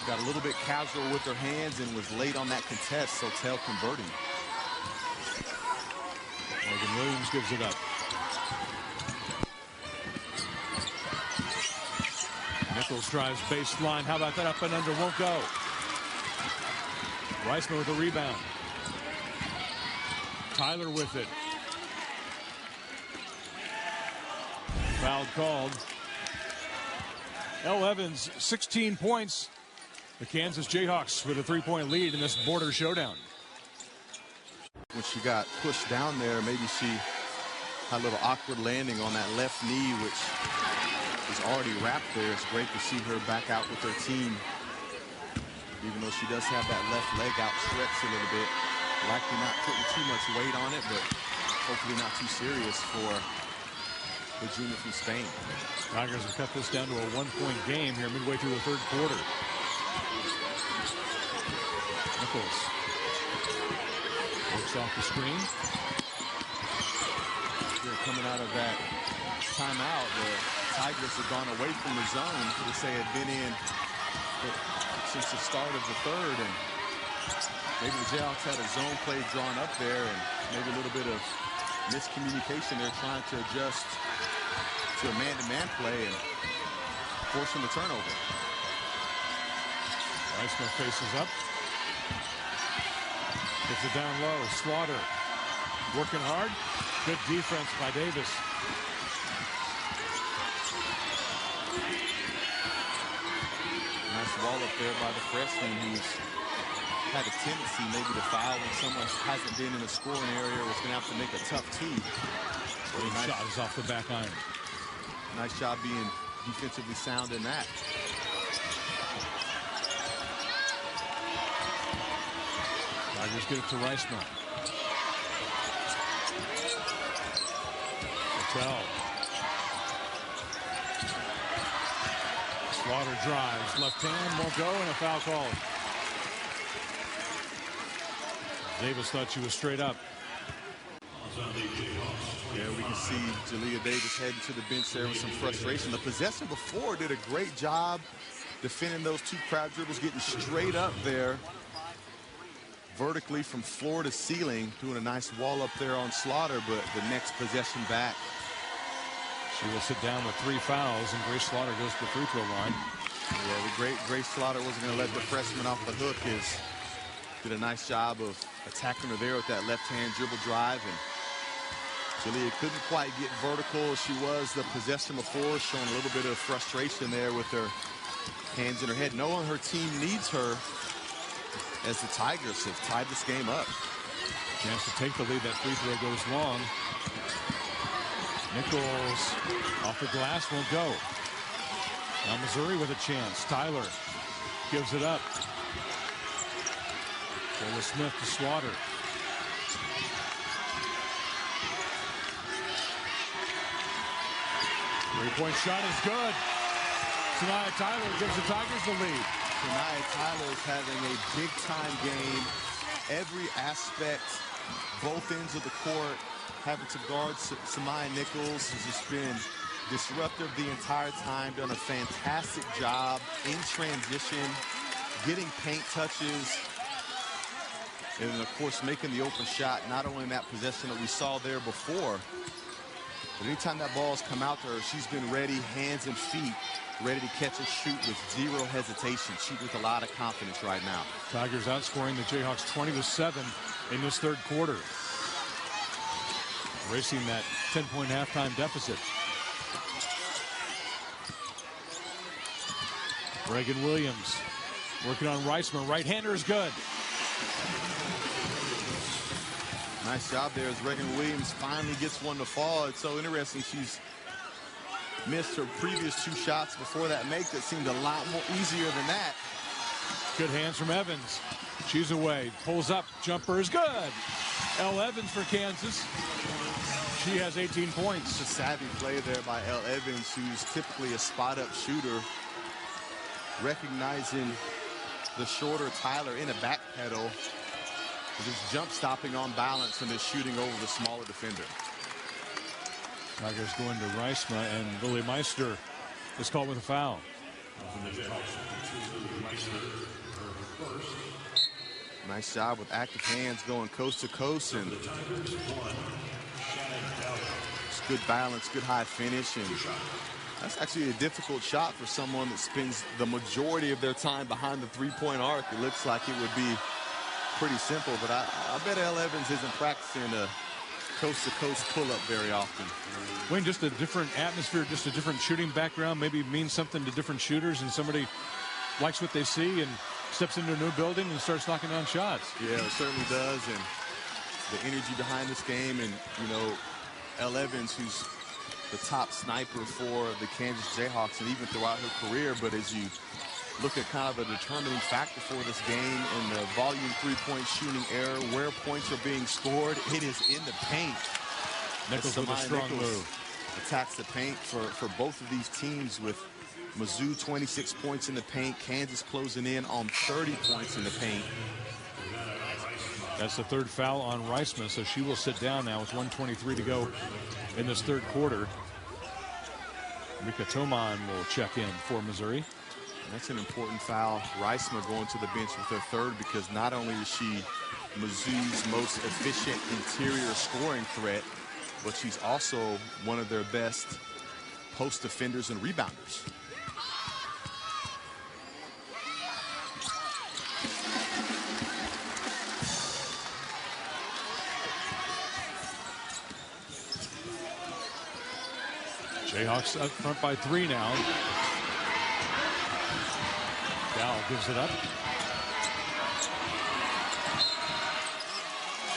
Got a little bit casual with her hands and was late on that contest. Sotel converting. Reagan Williams gives it up. Nichols drives baseline. How about that? Up and under, won't go. Reisman with a rebound. Tyler with it. Foul called. Elle Evans, 16 points. The Kansas Jayhawks with a three-point lead in this border showdown. When she got pushed down there, maybe she had a little awkward landing on that left knee, which is already wrapped there. It's great to see her back out with her team. Even though she does have that left leg outstretched a little bit. Likely not putting too much weight on it, but hopefully not too serious for the junior from Spain. Tigers have cut this down to a one-point game here midway through the third quarter. Nichols works off the screen. Here coming out of that timeout, the Tigers have gone away from the zone. They say had been in since the start of the third, and maybe the Jayhawks had a zone play drawn up there and maybe a little bit of miscommunication. They're trying to adjust to a man-to-man play and forcing the turnover. Reisman faces up. Gets it down low. Slaughter working hard. Good defense by Davis. Nice wall up there by the freshman, who's had a tendency maybe to foul when someone hasn't been in the scoring area, was going to have to make a tough two. Nice shot is off the back iron. Nice job being defensively sound in that. Tigers get it to Reisman. fell. Slaughter drives, left hand, won't go, and a foul called. Davis thought she was straight up. Yeah, we can see Jalea Davis heading to the bench there with some frustration. The possession before did a great job defending those two crowd dribbles, getting straight up there vertically from floor to ceiling, doing a nice wall up there on Slaughter, but the next possession back. She will sit down with 3 fouls, and Grace Slaughter goes to the free throw line. Yeah, the great Grace Slaughter wasn't going to let the freshman off the hook. Did a nice job of attacking her there with that left-hand dribble drive, and Jalea couldn't quite get vertical as she was the possession before, showing a little bit of frustration there with her hands in her head, knowing her team needs her as the Tigers have tied this game up. Chance to take the lead. That free throw goes long. Nichols off the glass, won't go. Now Missouri with a chance. Tyler gives it up. Taylor Smith to Slaughter. Three-point shot is good. Sanaya Tyler gives the Tigers the lead. Sanaya Tyler is having a big-time game. Every aspect, both ends of the court, having to guard Samaya Nichols has just been disruptive the entire time, done a fantastic job in transition, getting paint touches, and then, of course, making the open shot, not only in that possession that we saw there before, but anytime that ball's come out to her, she's been ready, hands and feet, ready to catch and shoot with zero hesitation. Shoot with a lot of confidence right now. Tigers outscoring the Jayhawks 20-7 in this third quarter. Racing that 10-point halftime deficit. Reagan Williams working on Reisman. Right-hander is good. Nice job there as Reagan Williams finally gets one to fall. It's so interesting. She's missed her previous 2 shots before that make that seemed a lot more easier than that. Good hands from Evans. She's away. Pulls up. Jumper is good. Elle Evans for Kansas. She has 18 points. It's a savvy play there by Elle Evans, who's typically a spot-up shooter. Recognizing the shorter Tyler in a back pedal. Just jump stopping on balance and just shooting over the smaller defender. Tigers going to Reisma, and Lily Meister is called with a foul. Nice job with active hands going coast to coast, and it's good balance, good high finish, and that's actually a difficult shot for someone that spends the majority of their time behind the three-point arc. It looks like it would be pretty simple, but I bet Elle Evans isn't practicing a coast-to-coast pull-up very often. Wayne, just a different atmosphere, just a different shooting background, maybe means something to different shooters, and somebody likes what they see and steps into a new building and starts knocking down shots. Yeah, it certainly does, and the energy behind this game, and, you know, Elle Evans, who's the top sniper for the Kansas Jayhawks and even throughout her career, but as you look at kind of a determining factor for this game in the volume three-point shooting error, where points are being scored, it is in the paint. Nichols with a strong move. Attacks the paint for both of these teams, with Mizzou 26 points in the paint, Kansas closing in on 30 points in the paint. That's the third foul on Reisman, so she will sit down now with 1:23 to go in this third quarter. Mika Toman will check in for Missouri. That's an important foul. Reisman going to the bench with her third, because not only is she Mizzou's most efficient interior scoring threat, but she's also one of their best post defenders and rebounders. Jayhawks up front by 3 now. Dow gives it up.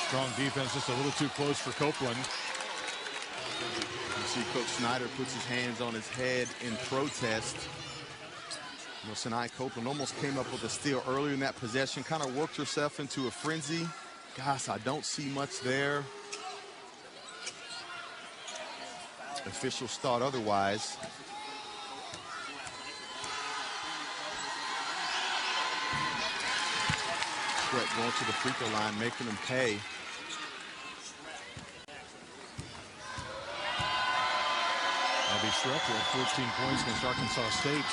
Strong defense, just a little too close for Copeland. You see Coach Snyder puts his hands on his head in protest. You know, Sanaya Copeland almost came up with a steal earlier in that possession, kind of worked herself into a frenzy. Gosh, I don't see much there. Officials thought otherwise. Brett going to the free throw line, making them pay. Abby Schroeder with 14 points against Arkansas State.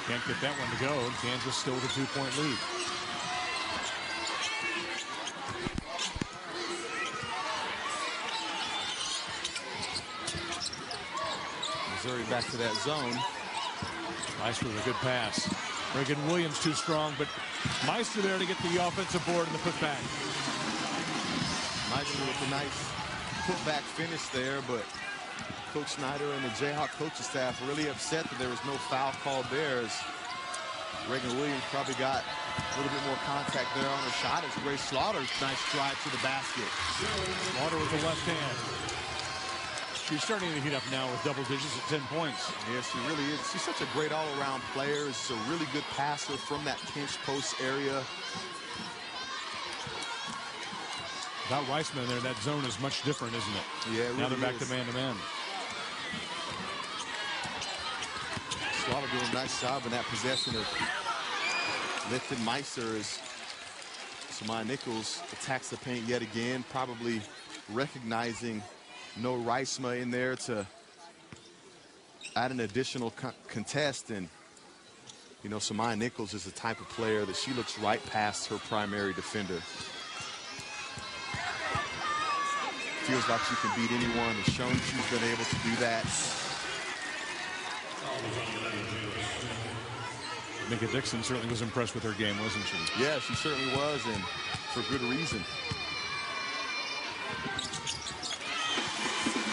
Can't get that one to go, and Kansas still with a 2-point lead. Missouri back to that zone. Meister with a good pass. Reagan Williams too strong, but Meister there to get the offensive board and the putback. Meister with a nice putback finish there, but Coach Snyder and the Jayhawk coaching staff really upset that there was no foul called there, as Reagan Williams probably got a little bit more contact there on her shot as Grace Slaughter's nice drive to the basket. Slaughter with the left hand. She's starting to heat up now with double digits at 10 points. Yes, she really is. She's such a great all-around player. She's a really good passer from that pinch post area. Without Reisman there, that zone is much different, isn't it? Yeah, it now really they're back is. to man-to-man. Slaughter doing a nice job in that possession of lifting Meister as Samaya Nichols attacks the paint yet again, probably recognizing no Reisma in there to add an additional contest. And, you know, Samaya Nichols is the type of player that she looks right past her primary defender. Feels like she can beat anyone, has shown she's been able to do that. Mika Dixon certainly was impressed with her game, wasn't she? Yeah, she certainly was, and for good reason.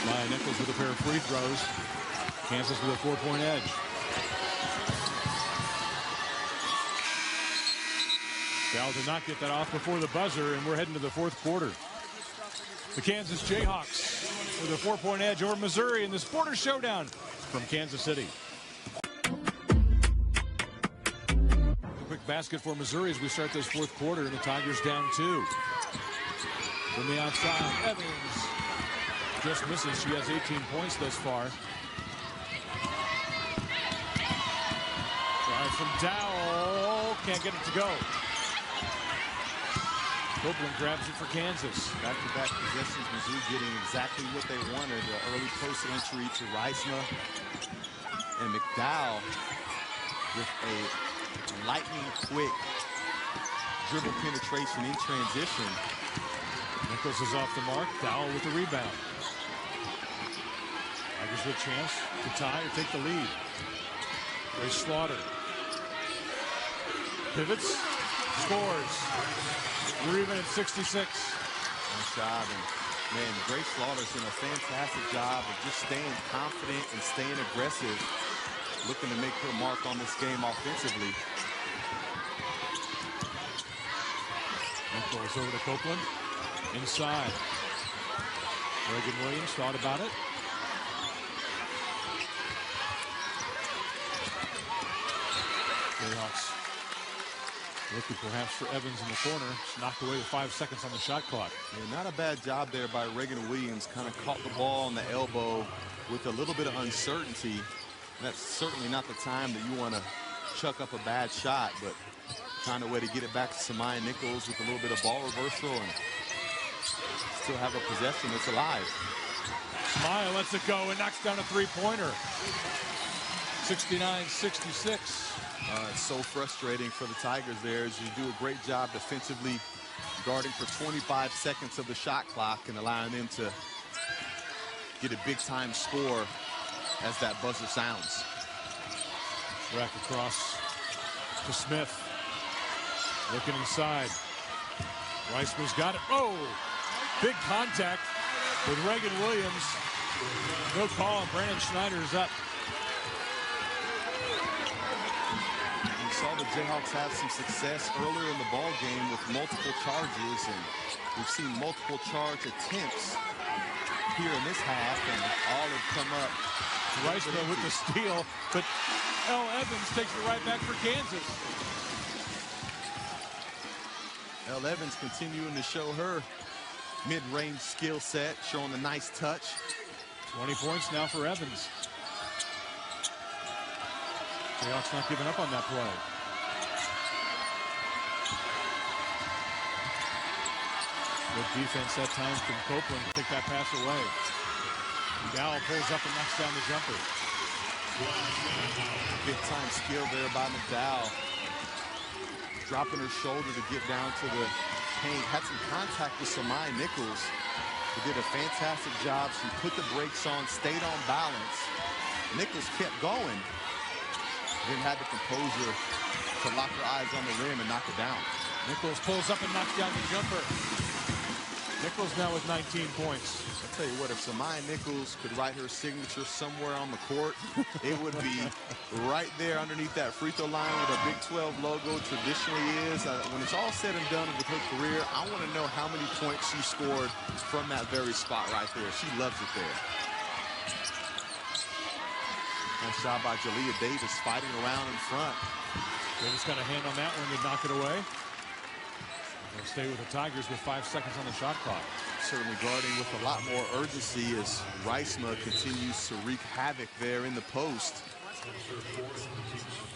Maya Nichols with a pair of free throws. Kansas with a 4-point edge. Cal did not get that off before the buzzer, and we're heading to the fourth quarter. The Kansas Jayhawks with a 4-point edge over Missouri in this border showdown from Kansas City. A quick basket for Missouri as we start this fourth quarter, and the Tigers down 2. From the outside, Evans just misses. She has 18 points thus far. Drive from Dowell. Can't get it to go. Copeland grabs it for Kansas. Back-to-back possessions, Missouri getting exactly what they wanted. The early post entry to Reisma. And McDowell with a lightning-quick dribble penetration in transition. Nichols is off the mark. Dowell with the rebound. Tigers with a chance to tie or take the lead. Grace Slaughter pivots, scores. We're even at 66. Nice job. And man, Grace Slaughter's done a fantastic job of just staying confident and staying aggressive, looking to make her mark on this game offensively. Nichols over to Copeland. Inside. Reagan Williams thought about it. Jayhawks looking perhaps for Evans in the corner. She knocked away with 5 seconds on the shot clock. Yeah, not a bad job there by Reagan Williams. Kind of caught the ball on the elbow with a little bit of uncertainty. And that's certainly not the time that you want to chuck up a bad shot, but find a way to get it back to Samaya Nichols with a little bit of ball reversal and still have a possession that's alive. Samaya lets it go and knocks down a three-pointer. 69-66. It's so frustrating for the Tigers there as you do a great job defensively guarding for 25 seconds of the shot clock and allowing them to get a big-time score as that buzzer sounds. Rack across to Smith. Looking inside. Reisman's got it. Oh! Big contact with Reagan Williams. No call, and Brandon Schneider's up. We saw the Jayhawks have some success earlier in the ball game with multiple charges, and we've seen multiple charge attempts here in this half, and all have come up. Reisman with the steal, but Elle Evans takes it right back for Kansas. Elle Evans continuing to show her mid-range skill set, showing a nice touch. 20 points now for Evans. Jayhawks not giving up on that play. Good defense that time from Copeland. Take that pass away. Dowell pulls up and knocks down the jumper. Big time skill there by McDowell. Dropping her shoulder to get down to the paint. Had some contact with Samai Nichols, who did a fantastic job. She put the brakes on, stayed on balance. Nichols kept going. Then had the composure to lock her eyes on the rim and knock it down. Nichols pulls up and knocks down the jumper. Nichols now with 19 points. I'll tell you what, if Samaya Nichols could write her signature somewhere on the court, it would be right there underneath that free throw line where the Big 12 logo traditionally is. When it's all said and done with her career, I want to know how many points she scored from that very spot right there. She loves it there. Nice job by Jalea Davis fighting around in front. Davis got a hand on that one to knock it away. They'll stay with the Tigers with 5 seconds on the shot clock. Certainly guarding with a lot more urgency as Reisma continues to wreak havoc there in the post.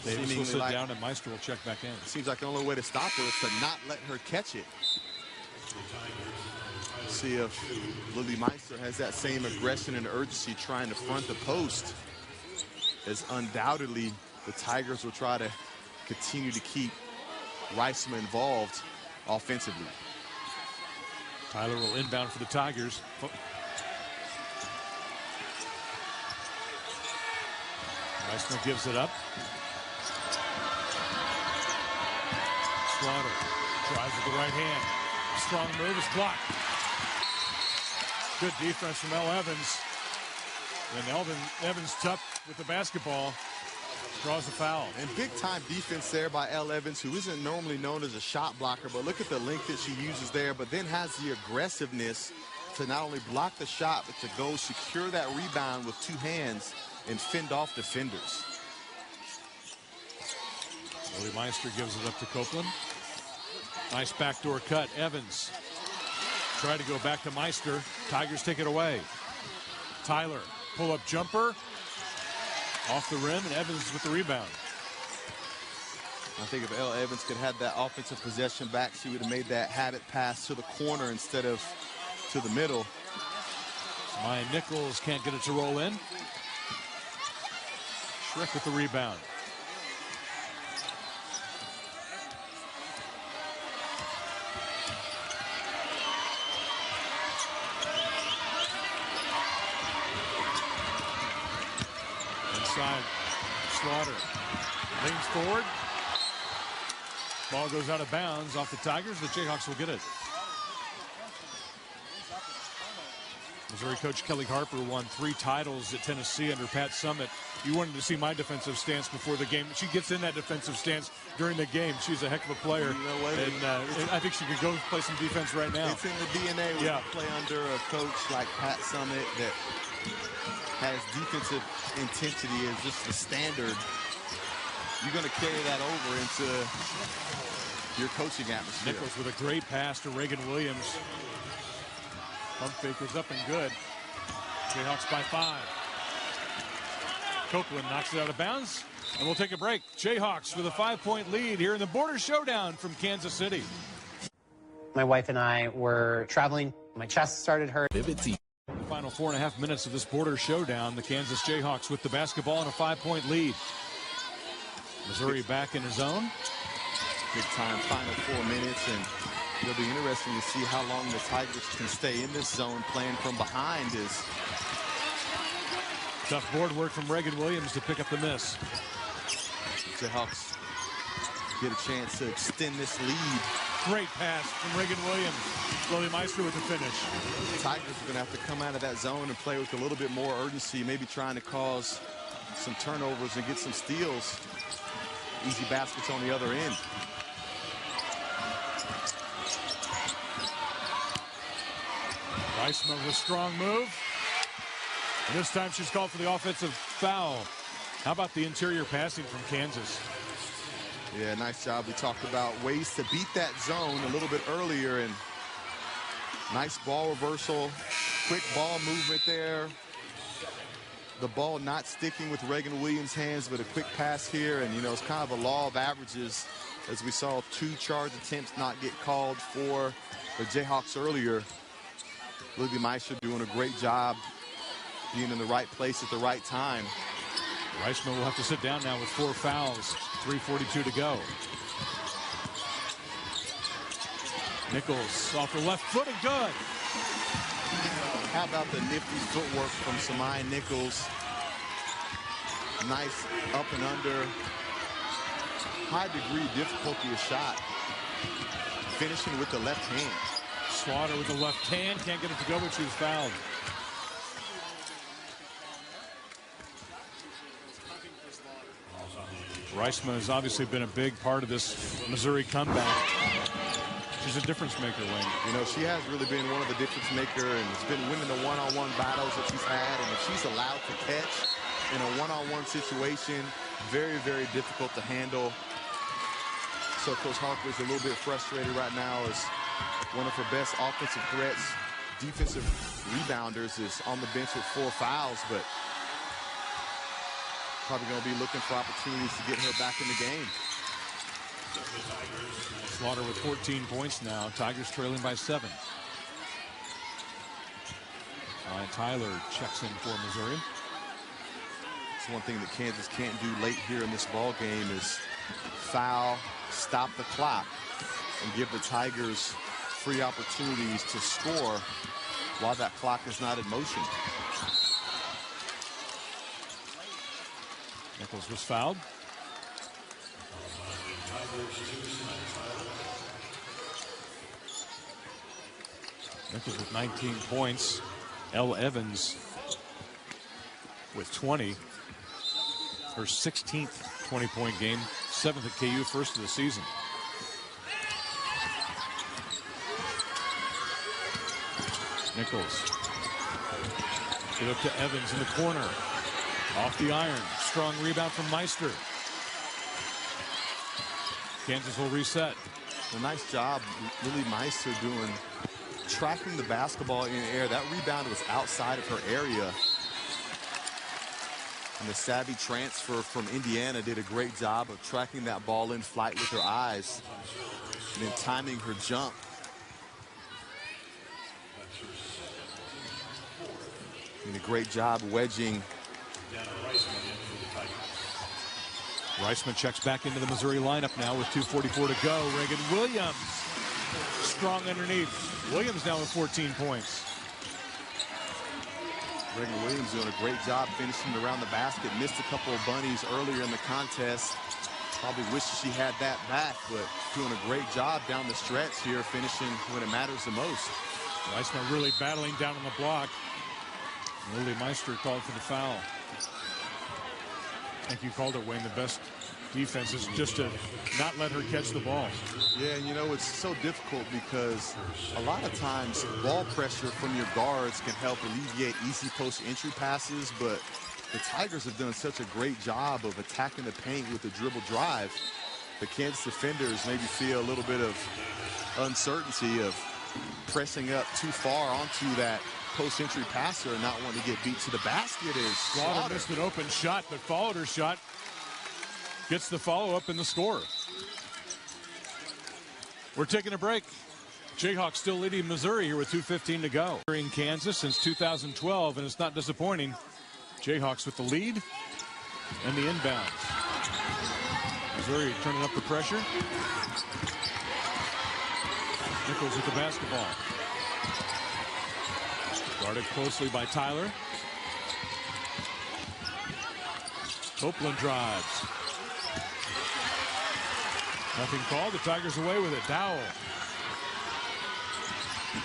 Davis will sit down and Meister will check back in. It seems like the only way to stop her is to not let her catch it. See if Lily Meister has that same aggression and urgency trying to front the post, as undoubtedly the Tigers will try to continue to keep Reisma involved offensively. Tyler will inbound for the Tigers. Reisma gives it up. Slaughter tries with the right hand. Strong move is blocked. Good defense from Elle Evans. And Evans tough with the basketball. Draws the foul. And big-time defense there by Elle Evans, who isn't normally known as a shot blocker, but look at the length that she uses there, but then has the aggressiveness to not only block the shot, but to go secure that rebound with two hands and fend off defenders. Lily Meister gives it up to Copeland. Nice backdoor cut. Evans tried to go back to Meister. Tigers take it away. Tyler, pull-up jumper. Off the rim, and Evans with the rebound. I think if Elle Evans could have that offensive possession back, she would have made that habit pass to the corner instead of to the middle. Maya Nichols can't get it to roll in. Schrick with the rebound. Inside, Slaughter leans forward. Ball goes out of bounds off the Tigers. The Jayhawks will get it. Missouri coach Kelly Harper won 3 titles at Tennessee under Pat Summitt. You wanted to see my defensive stance before the game. She gets in that defensive stance during the game. She's a heck of a player. You know what? And I think she could go play some defense right now. It's in the DNA when you play under a coach like Pat Summitt that has defensive intensity as just the standard. You're going to carry that over into your coaching atmosphere. Nichols with a great pass to Reagan Williams. Pump fake is up and good. Jayhawks by 5. Copeland knocks it out of bounds, and we'll take a break. Jayhawks with a 5-point lead here in the Border Showdown from Kansas City. My wife and I were traveling. My chest started hurting. The final 4.5 minutes of this Border Showdown. The Kansas Jayhawks with the basketball and a 5-point lead. Missouri back in his zone. Big time final 4 minutes, and it'll be interesting to see how long the Tigers can stay in this zone playing from behind. Is tough board work from Reagan Williams to pick up the miss. The Jayhawks get a chance to extend this lead. Great pass from Reagan Williams. Lily Meister with the finish. The Tigers are going to have to come out of that zone and play with a little bit more urgency, maybe trying to cause some turnovers and get some steals. Easy baskets on the other end. Reisma with a strong move. And this time she's called for the offensive foul. How about the interior passing from Kansas? Yeah, nice job. We talked about ways to beat that zone a little bit earlier, and nice ball reversal, quick ball movement there. the ball not sticking with Reagan Williams' hands, but a quick pass here. And, you know, it's kind of a law of averages, as we saw 2 charge attempts not get called for the Jayhawks earlier. Lily Meister doing a great job being in the right place at the right time. Reisman will have to sit down now with 4 fouls, 3:42 to go. Nichols off the left foot and good. How about the nifty footwork from Samaya Nichols? Nice up and under. High degree difficulty of shot. Finishing with the left hand. Slaughter with the left hand. Can't get it to go, but she was fouled. Reisman has obviously been a big part of this Missouri comeback. She's a difference maker, Wayne. You know, she has really been one of the difference maker and has been winning the one-on-one battles that she's had. And if she's allowed to catch in a one-on-one situation, very, very difficult to handle. So Coach Harper's a little bit frustrated right now as one of her best offensive threats, defensive rebounders, is on the bench with 4 fouls, but probably going to be looking for opportunities to get her back in the game. Slaughter with 14 points now. Tigers trailing by 7. Tyler checks in for Missouri. It's one thing that Kansas can't do late here in this ball game is foul, stop the clock, and give the Tigers free opportunities to score while that clock is not in motion. Nichols was fouled. Nichols with 19 points. Elle Evans with 20. Her 16th 20-point game. 7th at KU, first of the season. Nichols. Get up to Evans in the corner. Off the iron. Strong rebound from Meister. Kansas will reset. A nice job, Lily Meister doing, tracking the basketball in the air. That rebound was outside of her area. And the savvy transfer from Indiana did a great job of tracking that ball in flight with her eyes and then timing her jump. Did a great job wedging. Reisman checks back into the Missouri lineup now with 2:44 to go. Reagan Williams strong underneath. Williams now with 14 points. Reagan Williams doing a great job finishing around the basket. Missed a couple of bunnies earlier in the contest. Probably wishes she had that back, but doing a great job down the stretch here, finishing when it matters the most. Reisman really battling down on the block. Lily Meister called for the foul. I think you called it, Wayne. The best defense is just to not let her catch the ball. Yeah, and you know, it's so difficult because a lot of times ball pressure from your guards can help alleviate easy post entry passes, but the Tigers have done such a great job of attacking the paint with a dribble drive. The Kansas defenders maybe feel a little bit of uncertainty of pressing up too far onto that post-entry passer and not wanting to get beat to the basket. Is Slaughter missed an open shot, but followed her shot. Gets the follow-up in the score. We're taking a break. Jayhawks still leading Missouri here with 2:15 to go. In Kansas since 2012, and it's not disappointing. Jayhawks with the lead and the inbounds. Missouri turning up the pressure. Nichols with the basketball. Guarded closely by Tyler. Copeland drives. Nothing called. The Tigers away with it. Dowell.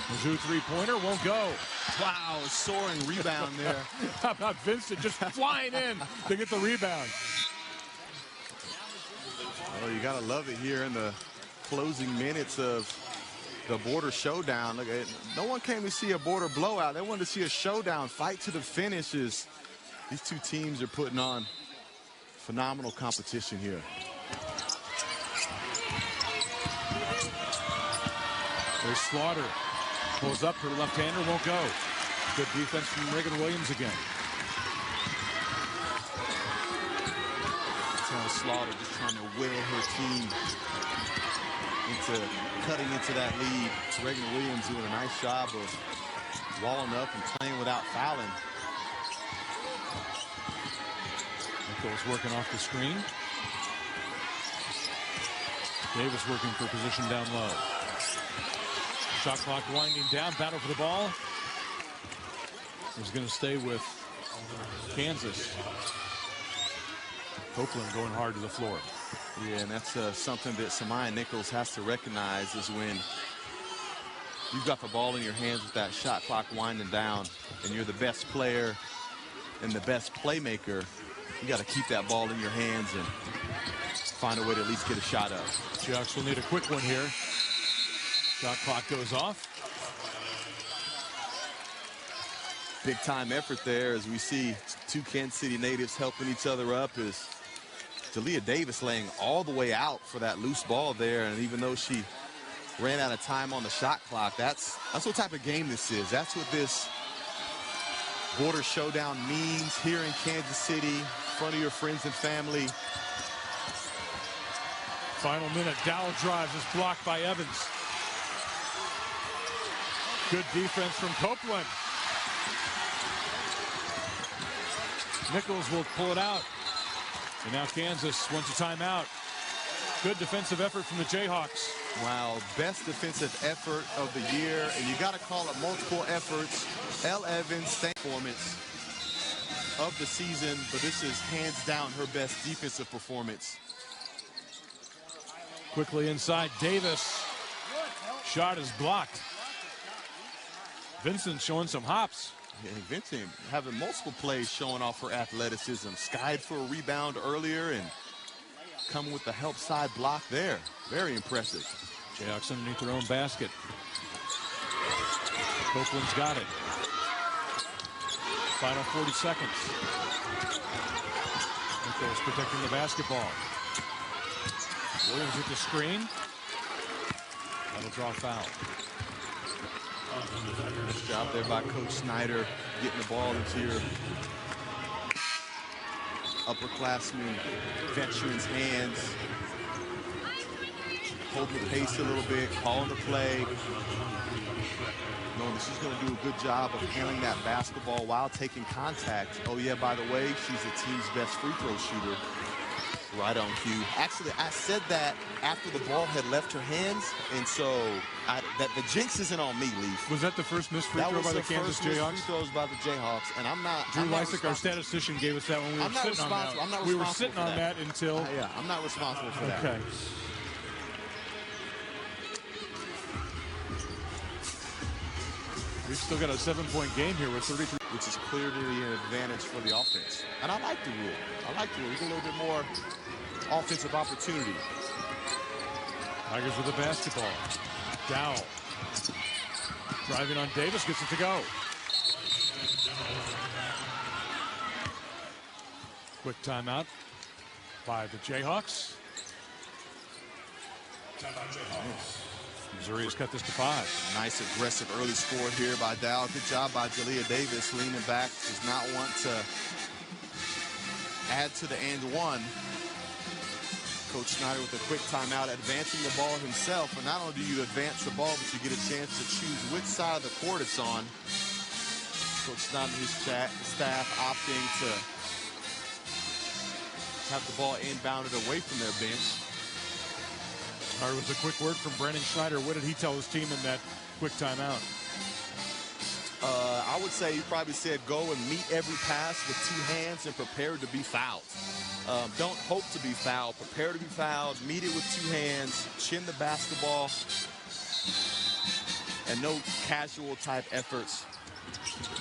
Mizzou three-pointer won't go. Wow, soaring rebound there. How about Vincent just flying in to get the rebound? Oh, you got to love it here in the closing minutes of the border showdown. Look, no one came to see a border blowout. They wanted to see a showdown, fight to the finishes. These two teams are putting on phenomenal competition here. There's Slaughter. Pulls up, her left-hander won't go. Good defense from Reagan Williams again. Slaughter just trying to will her team into cutting into that lead. Reagan Williams doing a nice job of walling up and playing without fouling. Nichols working off the screen. Davis working for position down low. Shot clock winding down. Battle for the ball. He's going to stay with Kansas. Copeland going hard to the floor. Yeah, and that's something that Samaya Nichols has to recognize, is when you've got the ball in your hands with that shot clock winding down and you're the best player and the best playmaker, you got to keep that ball in your hands and find a way to at least get a shot up. Jayhawks will need a quick one here. Shot clock goes off. Big time effort there as we see two Kansas City natives helping each other up, is Jalea Davis laying all the way out for that loose ball there. And even though she ran out of time on the shot clock, that's what type of game this is. That's what this border showdown means here in Kansas City, in front of your friends and family. Final minute. Dowell drives, is blocked by Evans. Good defense from Copeland. Nichols will pull it out. And now Kansas wants a timeout. Good defensive effort from the Jayhawks. Wow, best defensive effort of the year, and you got to call it multiple efforts. Elle Evans' performance of the season, but this is hands down her best defensive performance. Quickly inside, Davis. Shot is blocked. Vincent showing some hops. Yeah, Vincent having multiple plays showing off her athleticism. Skied for a rebound earlier and coming with the help side block there. Very impressive. Jayhawks underneath their own basket. Copeland's got it. Final 40 seconds. Nichols protecting the basketball. Williams with the screen. That'll draw foul. Nice job there by Coach Snyder, getting the ball into your upperclassmen, veterans' hands. Holding the pace a little bit, calling the play. Knowing that she's going to do a good job of handling that basketball while taking contact. Oh yeah, by the way, she's the team's best free throw shooter. Right on cue. Actually, I said that after the ball had left her hands, and so that the jinx isn't on me, Leaf. Was that the first missed free throw by the Kansas Jayhawks? Free throws by the Jayhawks, and I'm not. Drew Lysick, our statistician, gave us that when we were sitting on that. I'm not we were sitting on that until. Yeah, I'm not responsible for that. Okay. We've still got a 7-point game here with 33. Which is clearly an advantage for the offense. And I like the rule. I like the rule. We get a little bit more offensive opportunity. Tigers with the basketball. Dowell. Driving on Davis, gets it to go. Quick timeout by the Jayhawks. Missouri has cut this to 5. Nice aggressive early score here by Dow. Good job by Jalea Davis, leaning back. Does not want to add to the and one. Coach Snyder with a quick timeout, advancing the ball himself. And not only do you advance the ball, but you get a chance to choose which side of the court it's on. Coach Snyder and his staff opting to have the ball inbounded away from their bench. It was a quick word from Brandon Schneider. What did he tell his team in that quick timeout? I would say he probably said go and meet every pass with 2 hands and prepare to be fouled. Don't hope to be fouled. Prepare to be fouled. Meet it with 2 hands. Chin the basketball. And no casual type efforts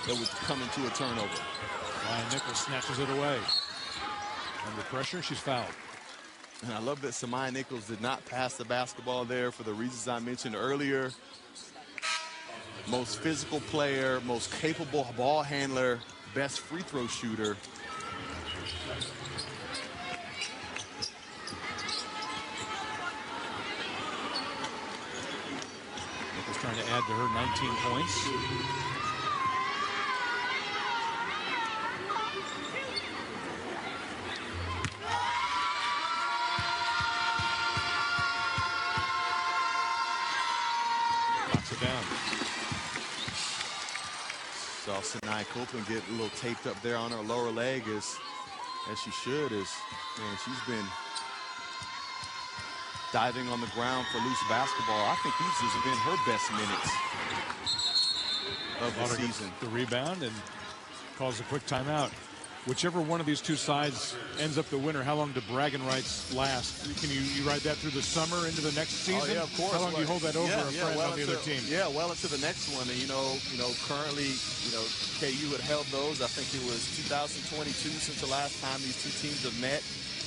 that would come into a turnover. Ryan Nichols snatches it away. Under pressure, she's fouled. And I love that Samaya Nichols did not pass the basketball there for the reasons I mentioned earlier. Most physical player, most capable ball handler, best free throw shooter. Nichols trying to add to her 19 points. Saw Sinai Copeland get a little taped up there on her lower leg as she should. Man, she's been diving on the ground for loose basketball. I think these have been her best minutes of the season. The rebound and calls a quick timeout. Whichever one of these two sides ends up the winner, how long do bragging rights last? Can you ride that through the summer into the next season? Oh, yeah, of course. How long do you hold that over a friend on the other team? Yeah, well into the next one. And, currently, KU had held those. I think it was 2022 since the last time these two teams have met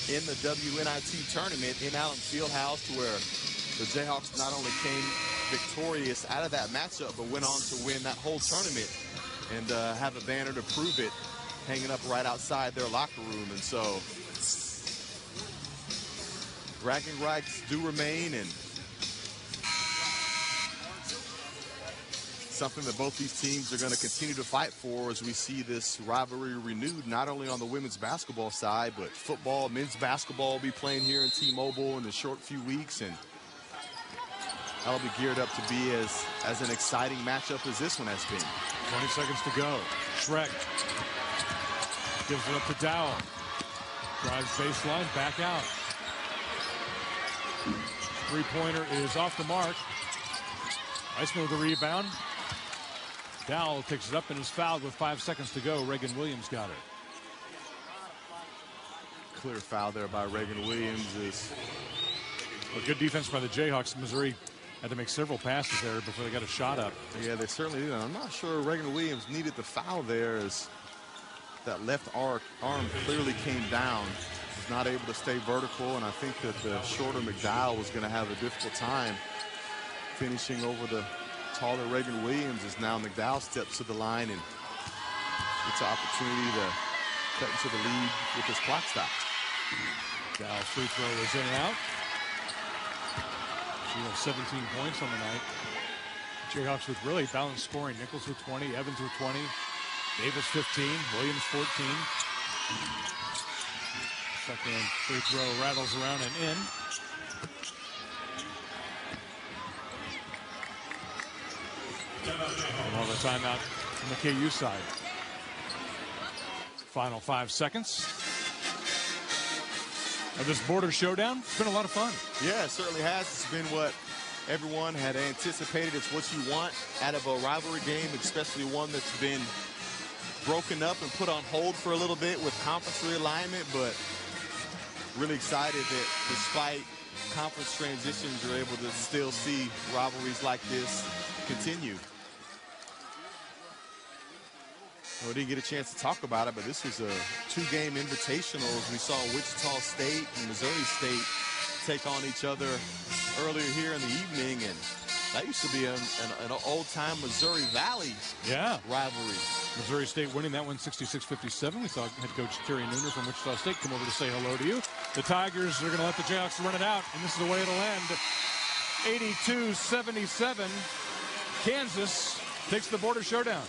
in the WNIT tournament in Allen Fieldhouse, to where the Jayhawks not only came victorious out of that matchup, but went on to win that whole tournament and have a banner to prove it hanging up right outside their locker room. And so bragging rights do remain, and something that both these teams are going to continue to fight for as we see this rivalry renewed, not only on the women's basketball side, but football, men's basketball will be playing here in T-Mobile in a short few weeks, and that'll be geared up to be as an exciting matchup as this one has been. 20 seconds to go. Shrek gives it up to Dowell. Drives baseline, back out. Three-pointer is off the mark. Eisman with the rebound. Dowell picks it up and is fouled with 5 seconds to go. Reagan Williams got it. Clear foul there by Reagan Williams. A good defense by the Jayhawks. Missouri had to make several passes there before they got a shot up. Yeah, they certainly did. I'm not sure Reagan Williams needed the foul there, as that left arm clearly came down. Was not able to stay vertical, and I think that the shorter McDowell was going to have a difficult time finishing over the taller Reagan Williams, as now McDowell steps to the line and gets an opportunity to cut into the lead with his clock stop. McDowell's free throw is in and out. She has 17 points on the night. Jayhawks with really balanced scoring. Nichols with 20, Evans with 20, Davis 15, Williams 14. Second free throw rattles around and in. We'll have a timeout from the KU side. Final 5 seconds of this border showdown. It's been a lot of fun. Yeah, it certainly has. It's been what everyone had anticipated. It's what you want out of a rivalry game, especially one that's been broken up and put on hold for a little bit with conference realignment, but really excited that despite conference transitions, you're able to still see rivalries like this continue. Well, we didn't get a chance to talk about it, but this was a 2-game invitational as we saw Wichita State and Missouri State take on each other earlier here in the evening, and that used to be an old-time Missouri Valley rivalry. Missouri State winning that one 66-57. We saw head coach Terry Nooner from Wichita State come over to say hello to you. The Tigers are going to let the Jayhawks run it out, and this is the way it'll end. 82-77. Kansas takes the border showdown.